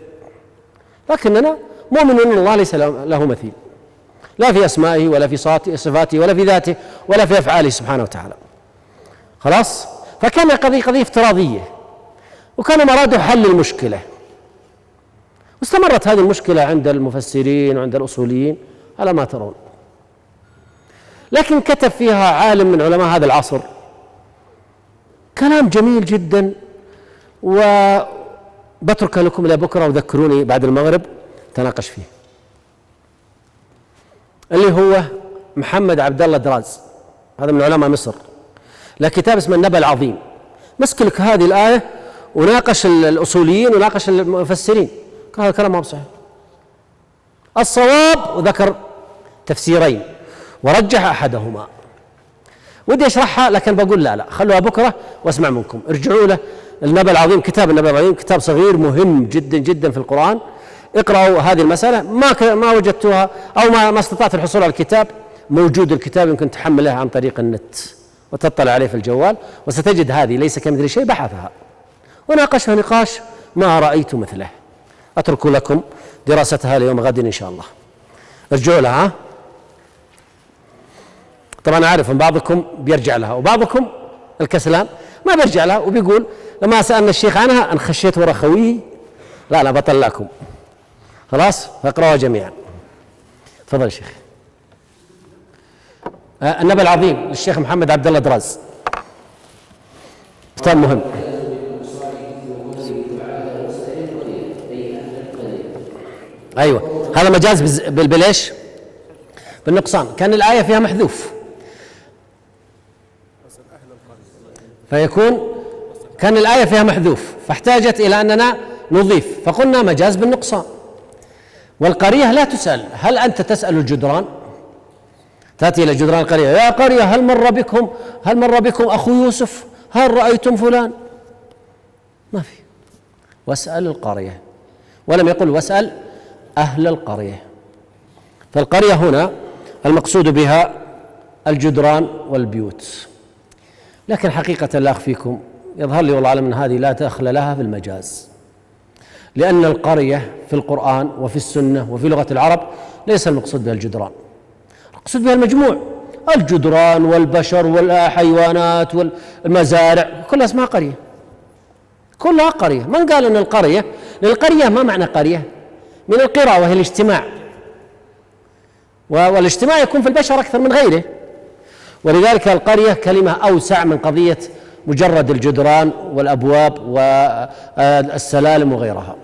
لكننا مؤمن أن الله ليس له مثيل، لا في أسمائه ولا في صفاته ولا في ذاته ولا في أفعاله سبحانه وتعالى. خلاص. فكان قضية افتراضية، وكان مراد حل المشكلة، واستمرت هذه المشكلة عند المفسرين وعند الأصوليين على ما ترون. لكن كتب فيها عالم من علماء هذا العصر كلام جميل جدا، وبترك لكم إلى بكرة وذكروني بعد المغرب تناقش فيه، اللي هو محمد عبد الله دراز، هذا من علماء مصر، له كتاب اسمه النبأ العظيم، مسك لك هذه الآية وناقش الأصوليين وناقش المفسرين، قال هذا الكلام ما بصحيح. الصواب وذكر تفسيرين ورجح أحدهما. ودي أشرحها لكن بقول لا خلوها بكرة واسمع منكم. ارجعوا له النبأ العظيم، كتاب النبأ العظيم كتاب صغير مهم جدا جدا في القرآن. اقرأوا هذه المسألة. ما وجدتها أو ما استطعت الحصول على الكتاب، موجود الكتاب، يمكن تحمله عن طريق النت وتطلع عليه في الجوال، وستجد هذه ليس كمثل شيء، بحثها وناقشها نقاش ما رأيت مثله. أترك لكم دراستها ليوم غد إن شاء الله. ارجعوا لها. طبعا أعرف أن بعضكم بيرجع لها وبعضكم الكسلان ما بيرجع لها وبيقول لما سألنا الشيخ عنها أن خشيت ورا خويه. لا بطلعكم خلاص، فاقرأوها جميعا. تفضل شيخ. النبي العظيم للشيخ محمد عبد الله دراز، كتاب مهم. أيوة، هذا مجاز بالإيش؟ بالنقصان. كان الآية فيها محذوف فيكون كان الآية فيها محذوف فاحتاجت إلى أننا نضيف فقلنا مجاز بالنقصان. والقرية لا تسأل. هل أنت تسأل الجدران؟ تأتي إلى جدران القرية: يا قرية هل مر بكم أخو يوسف؟ هل رأيتم فلان؟ ما في. واسأل القرية، ولم يقل واسأل أهل القرية. فالقرية هنا المقصود بها الجدران والبيوت. لكن حقيقة لا أخفيكم، يظهر لي والله أعلم أن هذه لا دخل لها في المجاز، لأن القرية في القرآن وفي السنة وفي لغة العرب ليس المقصود بها الجدران، المقصود بها المجموع. الجدران والبشر والحيوانات والمزارع كلها اسمها قرية، كلها قرية. من قال أن القرية؟ للقرية ما معنى قرية؟ من القرى وهي الاجتماع، والاجتماع يكون في البشر أكثر من غيره، ولذلك القرية كلمة أوسع من قضية مجرد الجدران والأبواب والسلالم وغيرها.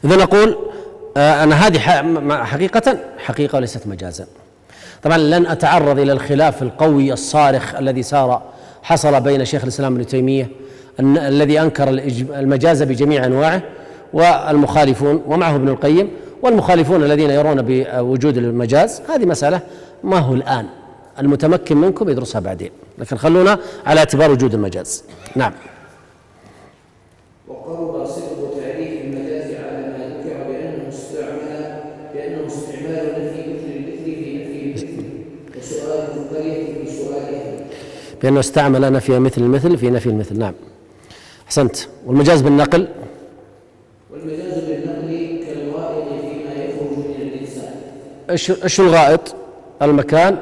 إذا نقول أن هذه حقيقة وليست مجازا. طبعا لن أتعرض إلى الخلاف القوي الصارخ الذي حصل بين شيخ الإسلام ابن تيمية الذي أنكر المجاز بجميع أنواعه والمخالفون ومعه ابن القيم، والمخالفون الذين يرون بوجود المجاز. هذه مسألة ما هو الآن، المتمكن منكم يدرسها بعدين، لكن خلونا على اعتبار وجود المجاز. نعم. وقرب صدق تعريف المجاز على ما ذكر بأنه استعمال نفي مثل المثل في نفي المثل وسؤال القرية في سؤالها، بأنه استعمل نفي مثل المثل في نفي المثل. نعم، أحسنت. والمجاز بالنقل؟ والمجاز بالنقل كالغائط فيما يخرج من الإنسان. إيش الغائط؟ المكان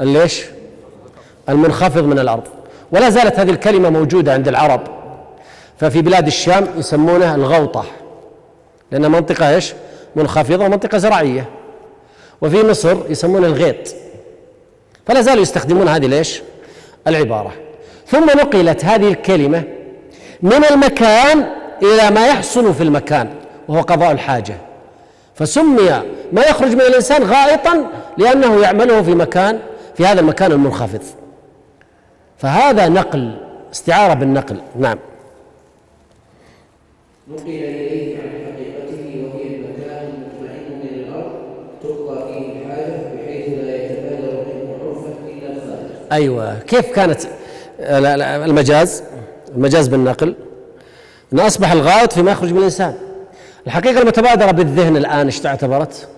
ليش؟ المنخفض من الأرض. ولا زالت هذه الكلمة موجودة عند العرب، ففي بلاد الشام يسمونها الغوطة لأنها منطقة إيش؟ منخفضة ومنطقة زراعية. وفي مصر يسمونها الغيط، فلا زالوا يستخدمون هذه ليش؟ العبارة. ثم نقلت هذه الكلمة من المكان إلى ما يحصل في المكان وهو قضاء الحاجة، فسمي ما يخرج من الإنسان غائطا لأنه يعمله في هذا المكان المنخفض. فهذا نقل، استعارة بالنقل. نعم. نقل إليه عن حقيقته وهي المكان المطمئن من الأرض تقضى فيه الحاجة بحيث لا يتبادر منه عرفا إلا الخارج. أيوة. كيف كانت المجاز بالنقل؟ أن أصبح الغائط فيما يخرج من الإنسان. الحقيقة المتبادرة بالذهن الآن ايش تعتبرت؟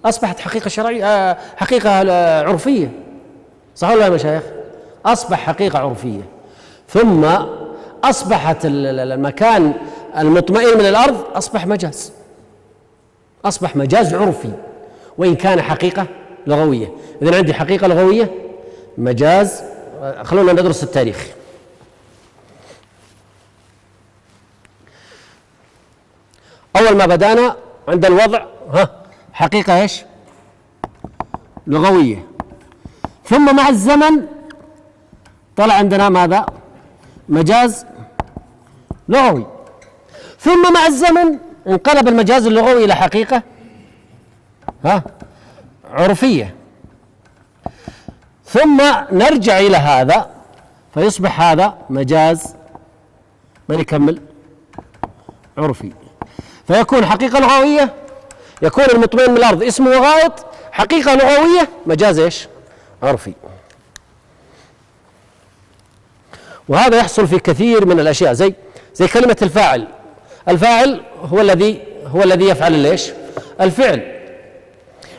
أصبحت حقيقة شرعية، حقيقة عرفية، صح ولا يا مشايخ؟ أصبح حقيقة عرفية، ثم أصبحت المكان المطمئن من الأرض أصبح مجاز عرفي وإن كان حقيقة لغوية. إذن عندي حقيقة لغوية، مجاز. خلونا ندرس التاريخ. أول ما بدأنا عند الوضع حقيقة إيش؟ لغوية، ثم مع الزمن طلع عندنا ماذا؟ مجاز لغوي، ثم مع الزمن انقلب المجاز اللغوي إلى حقيقة عرفية، ثم نرجع إلى هذا فيصبح هذا مجاز من يكمل عرفي، فيكون حقيقة لغوية، يكون المطمئن من الأرض اسمه غائط، حقيقة لغوية، مجاز إيش؟ عرفي. وهذا يحصل في كثير من الأشياء، زي كلمة الفاعل. الفاعل هو الذي يفعل ليش؟ الفعل،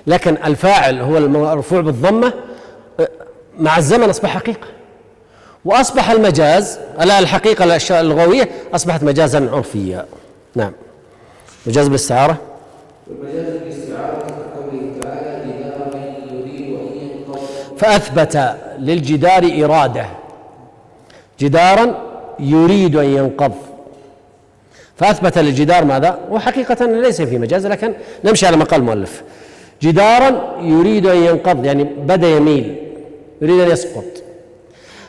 لكن الفاعل هو المرفوع بالضمة، مع الزمن أصبح حقيقة، وأصبح المجاز الحقيقة الأشياء اللغوية أصبحت مجازا عرفيا. نعم. مجاز بالاستعارة. والمجاز فأثبت للجدار إرادة، جدارا يريد أن ينقض، فأثبت للجدار ماذا؟ وحقيقة ليس في مجاز، لكن نمشي على مقال المؤلف. جدارا يريد أن ينقض يعني بدأ يميل، يريد أن يسقط،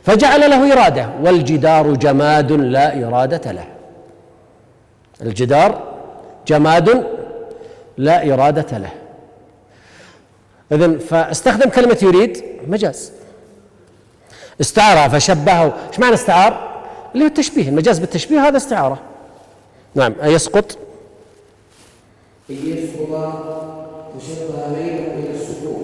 فجعل له إرادة. والجدار جماد لا إرادة له، الجدار جماد لا إرادة له. إذن فاستخدم كلمة يريد مجاز، استعارة فشبهه. ايش معنى استعار؟ اللي هو التشبيه، المجاز بالتشبيه هذا استعارة. نعم. يسقط أن يسقط تشبه ميلا إلى السقوط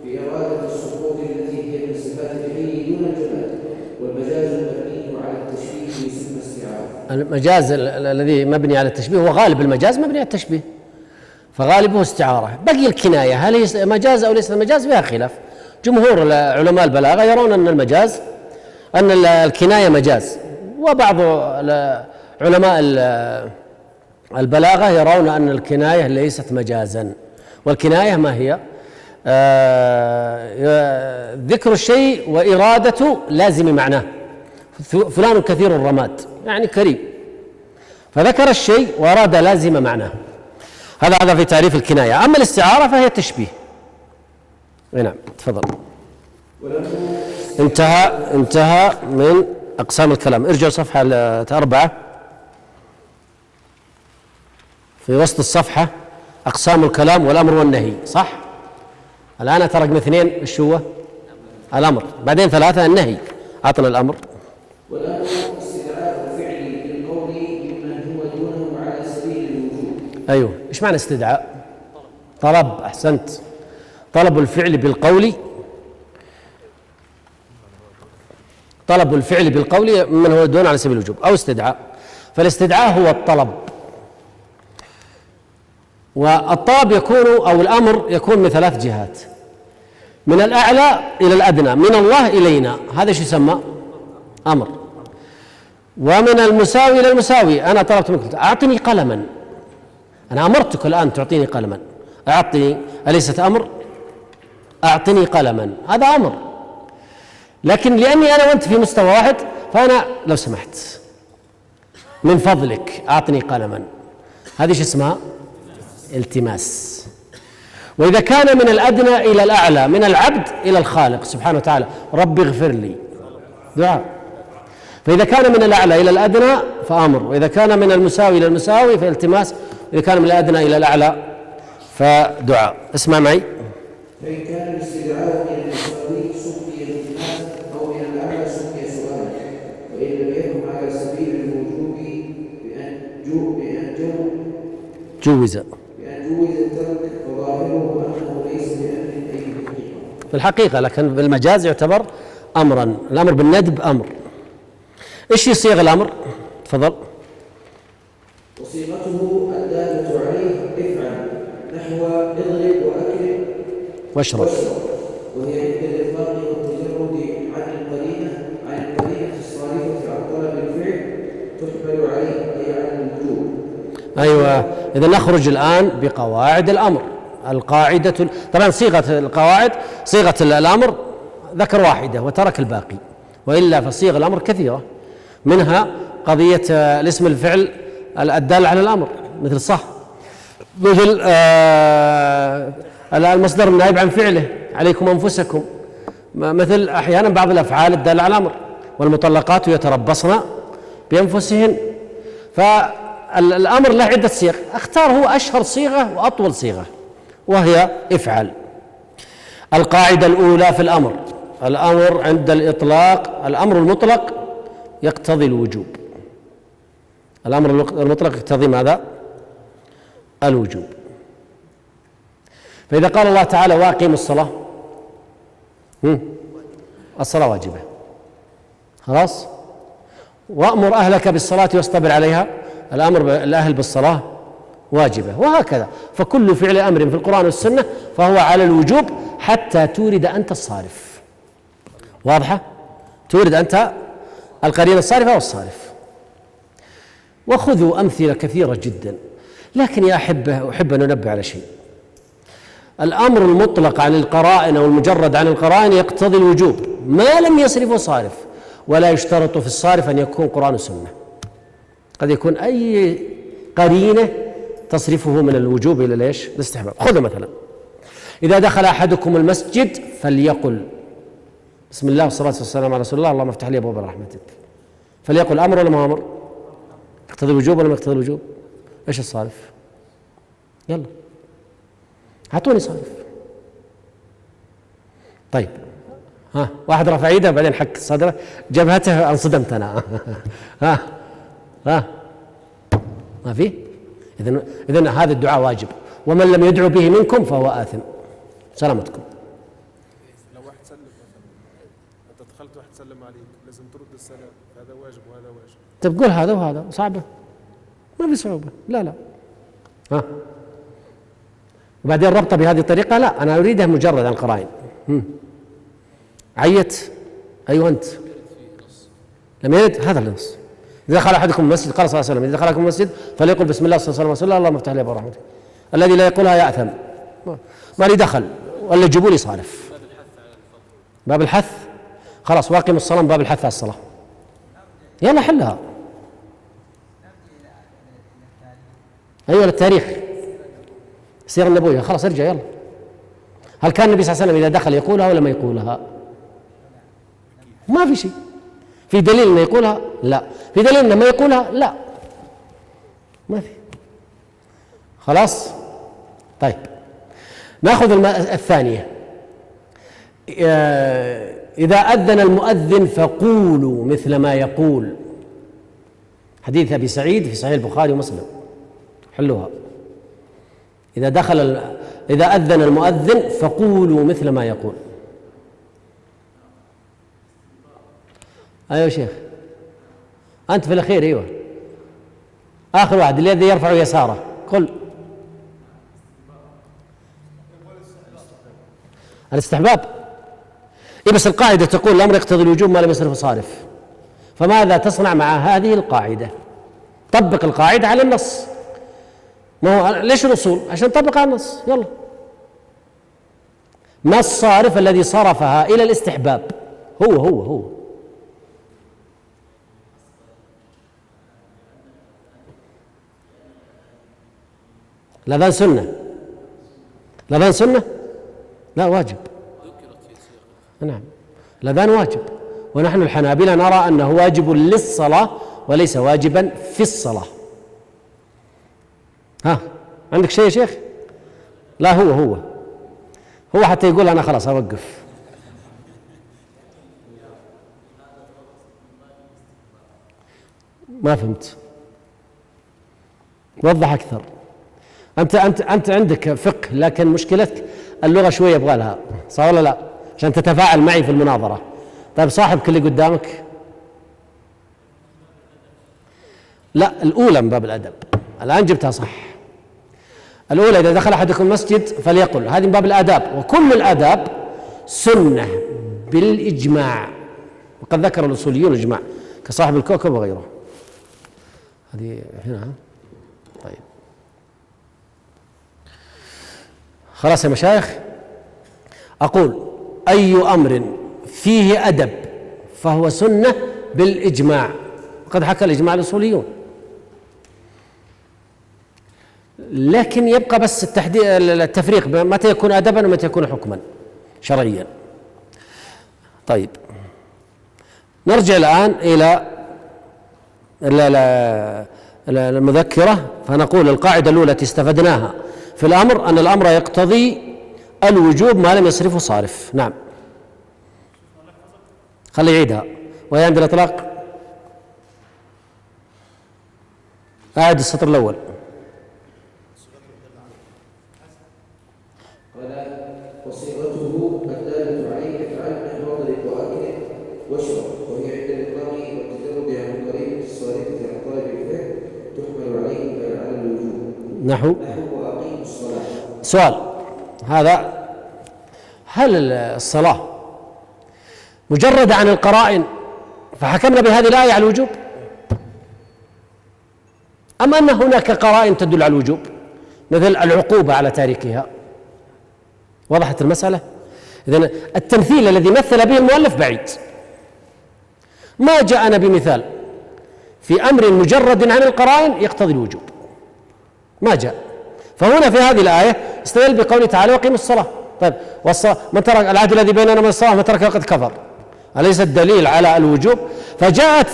بإرادة السقوط التي هي من صفات الحي دون الجماد، والمجاز المبني على التشبيه يسمى استعارة. المجاز الذي مبني على التشبيه هو غالب المجاز مبني على التشبيه، فغالبه استعارة. بقي الكناية هل هي مجاز أو ليس مجاز فيها خلاف. جمهور علماء البلاغة يرون أن المجاز أن الكناية مجاز، وبعض علماء البلاغة يرون أن الكناية ليست مجازا. والكناية ما هي؟ ذكر الشيء وإرادة لازم معناه. فلان كثير الرماد يعني كريم، فذكر الشيء وأراد لازم معناه. هذا في تعريف الكناية. أما الاستعارة فهي التشبيه. نعم تفضل. انتهى من أقسام الكلام. ارجعوا صفحة 4 في وسط الصفحة، أقسام الكلام والأمر والنهي. صح؟ الآن أتى رقم 2 ايش هو؟ الأمر، بعدين 3 النهي. أعطنا الأمر. والأمر استدعاء الفعل للقول ممن هو دونه على سبيل الوجوب. أيوه. إيش معنى استدعاء؟ طلب. أحسنت. طلب الفعل بالقول، طلب الفعل بالقول من هو دون على سبيل الوجوب أو استدعاء. فالاستدعاء هو الطلب، والطلب يكون أو الأمر يكون من 3 جهات: من الأعلى إلى الأدنى، من الله إلينا، هذا شو يسمى؟ أمر. ومن المساوي إلى المساوي، أنا طلبت منك أعطني قلما، أنا أمرتك الآن تعطيني قلما، أعطني، أليست أمر؟ أعطني قلما، هذا أمر. لكن لأني أنا وأنت في مستوى واحد، فأنا لو سمحت من فضلك أعطني قلما، هذه شو اسمها؟ التماس. وإذا كان من الأدنى إلى الأعلى، من العبد إلى الخالق سبحانه وتعالى، رب اغفر لي، دعاء. فإذا كان من الأعلى إلى الأدنى فأمر، وإذا كان من المساوي إلى المساوي فالتماس، وإذا كان من الأدنى إلى الأعلى فدعاء. اسمع معي. فإن كان الاستدعاء إلى المساوي سمي التماسا، أو إلى الأعلى سمي سؤالا، وإن لم يكن على سبيل الوجوب بأن جوز الترك، فظاهره أنه ليس بأمر أي حقيقة. في الحقيقة، لكن بالمجاز يعتبر أمرا. الأمر بالندب أمر. إيش يصيغ الأمر؟ تفضل. وصيغته الدالة عليه افعل، نحو اضرب وأكرم واشرب، وهي عند الإطلاق والتجرد عن القرينة الصارفة عن طلب الفعل تحمل عليه، أي على الوجوب. أيوة. إذا نخرج الآن بقواعد الأمر. القاعدة، طبعا صيغة القواعد، صيغة الأمر ذكر واحدة وترك الباقي، وإلا فصيغ الأمر كثيرة، منها قضية الاسم الفعل الدال على الأمر، مثل صح، مثل المصدر النائب عن فعله، عليكم أنفسكم، مثل أحيانا بعض الأفعال الدالة على الأمر، والمطلقات يتربصن بأنفسهن. فالأمر له عدة صيغ، اختار هو أشهر صيغة وأطول صيغة، وهي افعل. القاعدة الأولى في الأمر: الأمر عند الإطلاق، الأمر المطلق يقتضي الوجوب. الأمر المطلق يقتضي ماذا؟ الوجوب. فإذا قال الله تعالى وأقيموا الصلاة، الصلاة واجبة، خلاص. وأمر أهلك بالصلاة واصطبر عليها، الأمر الأهل بالصلاة واجبة، وهكذا. فكل فعل أمر في القرآن والسنة فهو على الوجوب حتى تورد أنت الصارف. واضحة؟ تورد أنت القرينة الصارفة والصارف. وخذوا أمثلة كثيرة جدا، لكن يا أحب أن أنبه على شيء. الأمر المطلق عن القرائن أو المجرد عن القرائن يقتضي الوجوب ما لم يصرفه صارف، ولا يشترط في الصارف أن يكون قرآن وسنة، قد يكون أي قرينة تصرفه من الوجوب إلى ليش؟ الاستحباب. خذ مثلا إذا دخل أحدكم المسجد فليقل بسم الله والصلاة والسلام على رسول الله اللهم افتح لي أبواب رحمتك، فليقل أمر ولا ما أمر؟ يقتضي الوجوب ولا ما يقتضي الوجوب؟ إيش الصارف؟ يلا أعطوني صارف. طيب ها واحد رفع ايده بعدين حك صدره جبهته انصدمت انا ها ما في. اذن هذا الدعاء واجب، ومن لم يدعو به منكم فهو آثم. سلامتكم. لو واحد سلم مثلا، انت دخلت واحد سلم عليك لازم ترد السلام، هذا واجب وهذا واجب. تقول هذا وهذا صعبه؟ ما في صعوبه، لا ها. وبعدين ربطه بهذه الطريقه، لا انا اريدها مجرد عن القرائن. عيت ايوه انت لم يرد هذا النص. اذا دخل احدكم المسجد قال صلى الله عليه وسلم اذا دخلكم المسجد فليقل بسم الله والصلاه والسلام على الله اللهم افتح لي ابواب رحمتك. الذي لا يقولها يأثم. ما لي دخل ولا جيبوا لي صارف. باب الحث خلاص، واقم الصلاه باب الحث على الصلاه. يلا حلها. ايوه للتاريخ السيره النبويه. خلاص ارجع يلا. هل كان النبي صلى الله عليه وسلم اذا دخل يقولها ولا ما يقولها؟ ما في شيء. في دليل انه يقولها؟ لا. في دليل انه ما يقولها؟ لا. ما في. خلاص طيب ناخذ الثانيه. اذا اذن المؤذن فقولوا مثل ما يقول. حديث ابي سعيد في صحيح البخاري ومسلم. حلوها. إذا أذن المؤذن فقولوا مثل ما يقول. أيوة شيخ أنت في الأخير. أيوة آخر واحد الذي يرفع يساره. قل الاستحباب. إيه بس القاعدة تقول الأمر يقتضي الوجوب ما لم يصرف صارف. فماذا تصنع مع هذه القاعدة؟ طبق القاعدة على النص. ما هو ليش الأصول؟ عشان نطبق على النص. يلا ما الصارف الذي صرفها إلى الاستحباب؟ هو الأذان سنة. الأذان سنة؟ لا واجب. نعم الأذان واجب، ونحن الحنابلة نرى أنه واجب للصلاة وليس واجبا في الصلاة. ها عندك شيء يا شيخ؟ لا هو حتى يقول أنا خلاص أوقف. ما فهمت. وضح أكثر. أنت عندك فقه، لكن مشكلتك اللغة شوية يبغى لها، صح ولا لا؟ عشان تتفاعل معي في المناظرة. طيب صاحبك اللي قدامك؟ لا الأولى من باب الأدب. الآن جبتها صح. الأولى إذا دخل أحدكم المسجد فليقل، هذه من باب الآداب، وكل الآداب سنة بالإجماع، وقد ذكر الأصوليون الإجماع كصاحب الكوكب وغيره. هذه هنا. طيب خلاص يا مشايخ. أقول أي أمر فيه أدب فهو سنة بالإجماع، قد حكى الإجماع الأصوليون، لكن يبقى بس التفريق متى يكون أدبا ومتى يكون حكما شرعيا. طيب نرجع الآن إلى المذكرة، فنقول القاعدة الأولى التي استفدناها في الأمر أن الأمر يقتضي الوجوب ما لم يصرفه صارف. نعم خلي يعيدها وهي عند الإطلاق. أعد السطر الأول. وصيغته الدالة عليه افعل احفظ وأكل واشرب، وهي عند الإطلاق والتجرد عن القريب الصارفة عن طالب الفهم تحمل عليه على الوجوب. نحو وأقيم الصلاة. سؤال هذا: هل الصلاة مجرد عن القرائن فحكمنا بهذه الآية على الوجوب، أم أن هناك قرائن تدل على الوجوب مثل العقوبة على تاركها؟ وضحت المسألة؟ إذن التمثيل الذي مثل به المؤلف بعيد، ما جاءنا بمثال في أمر مجرد عن القرائن يقتضي الوجوب، ما جاء. فهنا في هذه الآية استدل بقوله تعالى وقيموا الصلاة. طيب والصلاة من ترك العهد الذي بيننا من الصلاة من تركها فقد كفر، أليس الدليل على الوجوب؟ فجاءت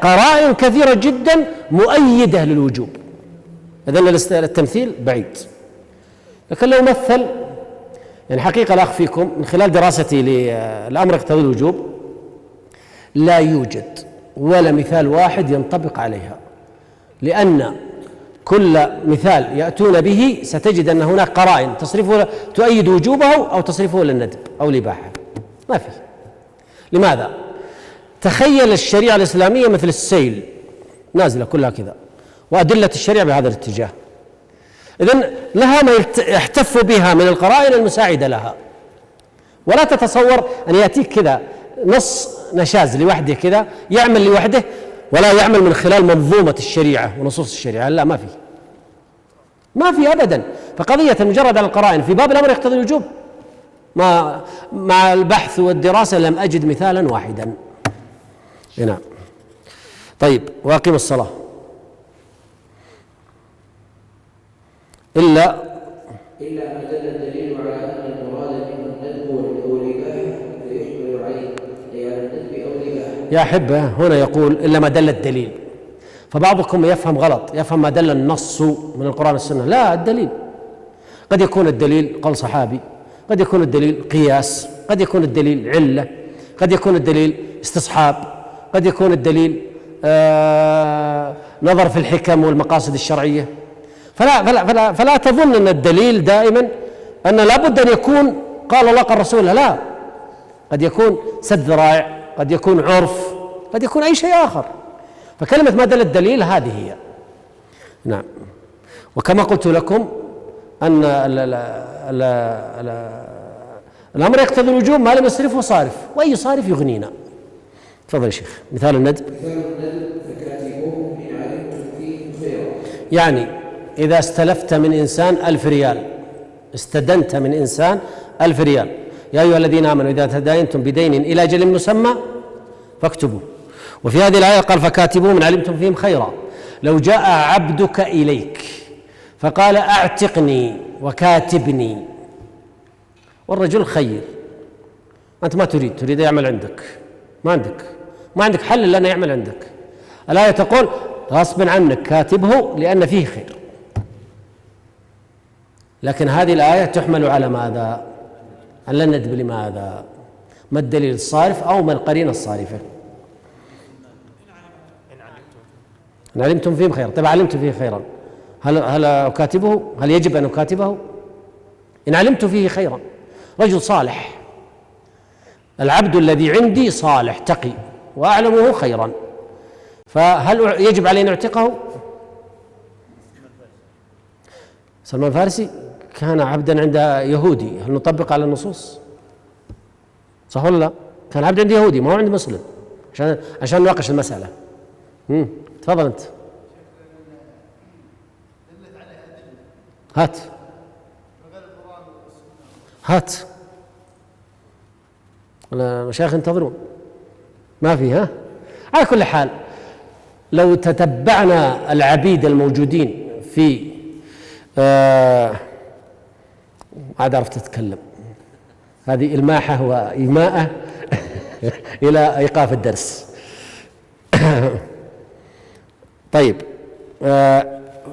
قرائن كثيرة جدا مؤيدة للوجوب، إذن التمثيل بعيد. لكن لو مثل، يعني حقيقة لا أخفيكم من خلال دراستي للأمر يقتضي الوجوب لا يوجد ولا مثال واحد ينطبق عليها، لأن كل مثال يأتون به ستجد أن هناك قرائن تصرفه تؤيد وجوبه أو تصرفه للندب أو الإباحة، ما في. لماذا؟ تخيل الشريعة الإسلامية مثل السيل نازلة كلها كذا، وأدلة الشريعة بهذا الاتجاه، إذن لها ما يحتف بها من القرائن المساعدة لها. ولا تتصور أن يأتيك كذا نص نشاز لوحده كذا يعمل لوحده ولا يعمل من خلال منظومة الشريعة ونصوص الشريعة، لا، ما في أبدا. فقضية مجرد على القرائن في باب الأمر يقتضي الوجوب ما مع البحث والدراسة لم أجد مثالا واحدا. نعم. طيب وأقيم الصلاة إلا ما دل الدليل على أن المراد منه الندب أو الإباحة فيحمل عليه أي على الندب أو الإباحة. يا أحبة هنا يقول إلا ما دل الدليل، فبعضكم يفهم غلط، يفهم ما دل النص من القرآن والسنة، لا، الدليل قد يكون الدليل قول صحابي، قد يكون الدليل قياس، قد يكون الدليل علة، قد يكون الدليل استصحاب، قد يكون الدليل نظر في الحكم والمقاصد الشرعية. فلا تظن أن الدليل دائما أن لابد أن يكون قال الله قال رسوله، لا، قد يكون سد ذرائع، قد يكون عرف، قد يكون أي شيء آخر. فكلمة ما دل الدليل هذه هي. نعم. وكما قلت لكم أن الأمر يقتضي الوجوب ما لم يصرفه صارف، وأي صارف يغنينا. تفضل يا شيخ. مثال الندب فكاتبوه إن علمتم فيه خيرا. يعني إذا استلفت من إنسان 1000 ريال، استدنت من إنسان 1000 ريال، يا أيها الذين آمنوا إذا تداينتم بدين إلى أجل مسمى فاكتبوا. وفي هذه الآية قال فكاتبوه من علمتم فيهم خيرا. لو جاء عبدك إليك فقال أعتقني وكاتبني، والرجل خير، أنت ما تريد يعمل عندك، ما عندك حل إلا أن يعمل عندك. الآية تقول غصبا عنك كاتبه لأن فيه خير. لكن هذه الآية تحمل على ماذا؟ على الندب. لماذا؟ ما الدليل الصارف أو ما القرينة الصارفة؟ إن علمتم فيهم خيرا. طيب علمت فيه خيرا، هل أكاتبه؟ هل يجب أن أكاتبه؟ إن علمت فيه خيرا، رجل صالح، العبد الذي عندي صالح تقي وأعلمه خيرا، فهل يجب علي أن أعتقه؟ سلمان الفارسي كان عبدا عند يهودي، هل نطبق على النصوص؟ صح ولا لا؟ كان عبد عند يهودي ما هو عند مسلم، عشان نناقش المسألة. تفضل أنت. هات المشايخ ينتظرون. ما في. على كل حال لو تتبعنا العبيد الموجودين في عاد عرفت أتكلم، هذه إلماحة وإيماءة إلى إيقاف الدرس. طيب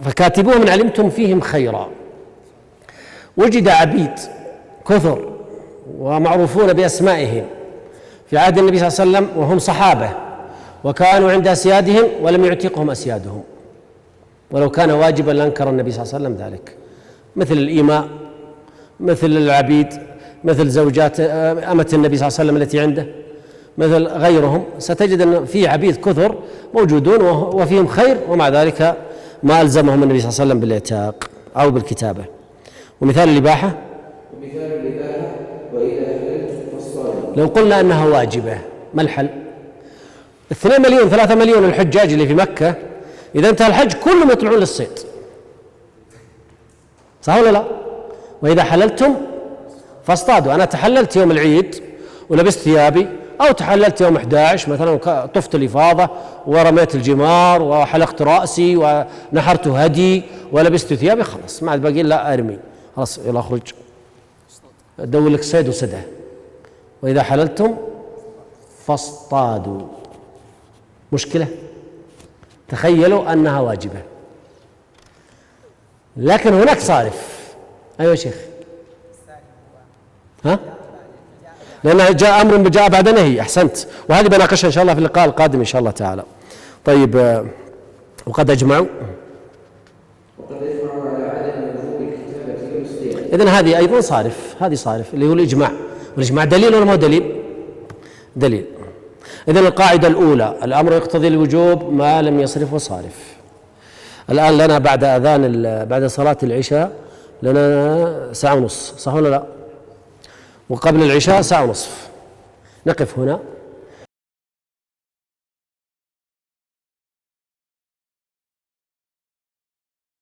فكاتبوه من علمتم فيهم خيرا. وجد عبيد كثر ومعروفون بأسمائهم في عهد النبي صلى الله عليه وسلم وهم صحابة، وكانوا عند أسيادهم ولم يعتقهم أسيادهم، ولو كان واجبا لأنكر النبي صلى الله عليه وسلم ذلك، مثل الإيماء، مثل العبيد، مثل زوجات أمة النبي صلى الله عليه وسلم التي عنده، مثل غيرهم. ستجد أن في عبيد كثر موجودون وفيهم خير، ومع ذلك ما ألزمهم النبي صلى الله عليه وسلم بالإعتاق أو بالكتابة. ومثال الإباحة وإذا حللتم فاصطادوا. لو قلنا أنها واجبة ما الحل؟ 2 مليون 3 مليون الحجاج اللي في مكة إذا انتهى الحج كلهم يطلعون للصيد، صح ولا لا؟ وإذا حللتم فاصطادوا. أنا تحللت يوم العيد ولبست ثيابي، أو تحللت يوم 11 مثلا طفت الإفاضة ورميت الجمار وحلقت رأسي ونحرت هدي ولبست ثيابي، خلاص ما عاد باقي لا أرمي، خلاص يلا أخرج أدور لك صيد وسده. وإذا حللتم فاصطادوا. مشكلة؟ تخيلوا أنها واجبة، لكن هناك صارف. أيوة شيخ، ها؟ لأنه جاء أمر جاء بعد نهي. أحسنت، وهذه بناقشها إن شاء الله في اللقاء القادم إن شاء الله تعالى. طيب، وقد أجمعوا على عدم وجوب الكتابة والصياغة. إذن هذه أيضا صارف، هذه صارف اللي هو الإجماع. والإجماع دليل ولا ما هو دليل؟ دليل. إذن القاعدة الأولى: الأمر يقتضي الوجوب ما لم يصرفه صارف. الآن لنا بعد صلاة العشاء لنا ساعة ونصف، صح ولا لا؟ وقبل العشاء ساعة ونصف. نقف هنا.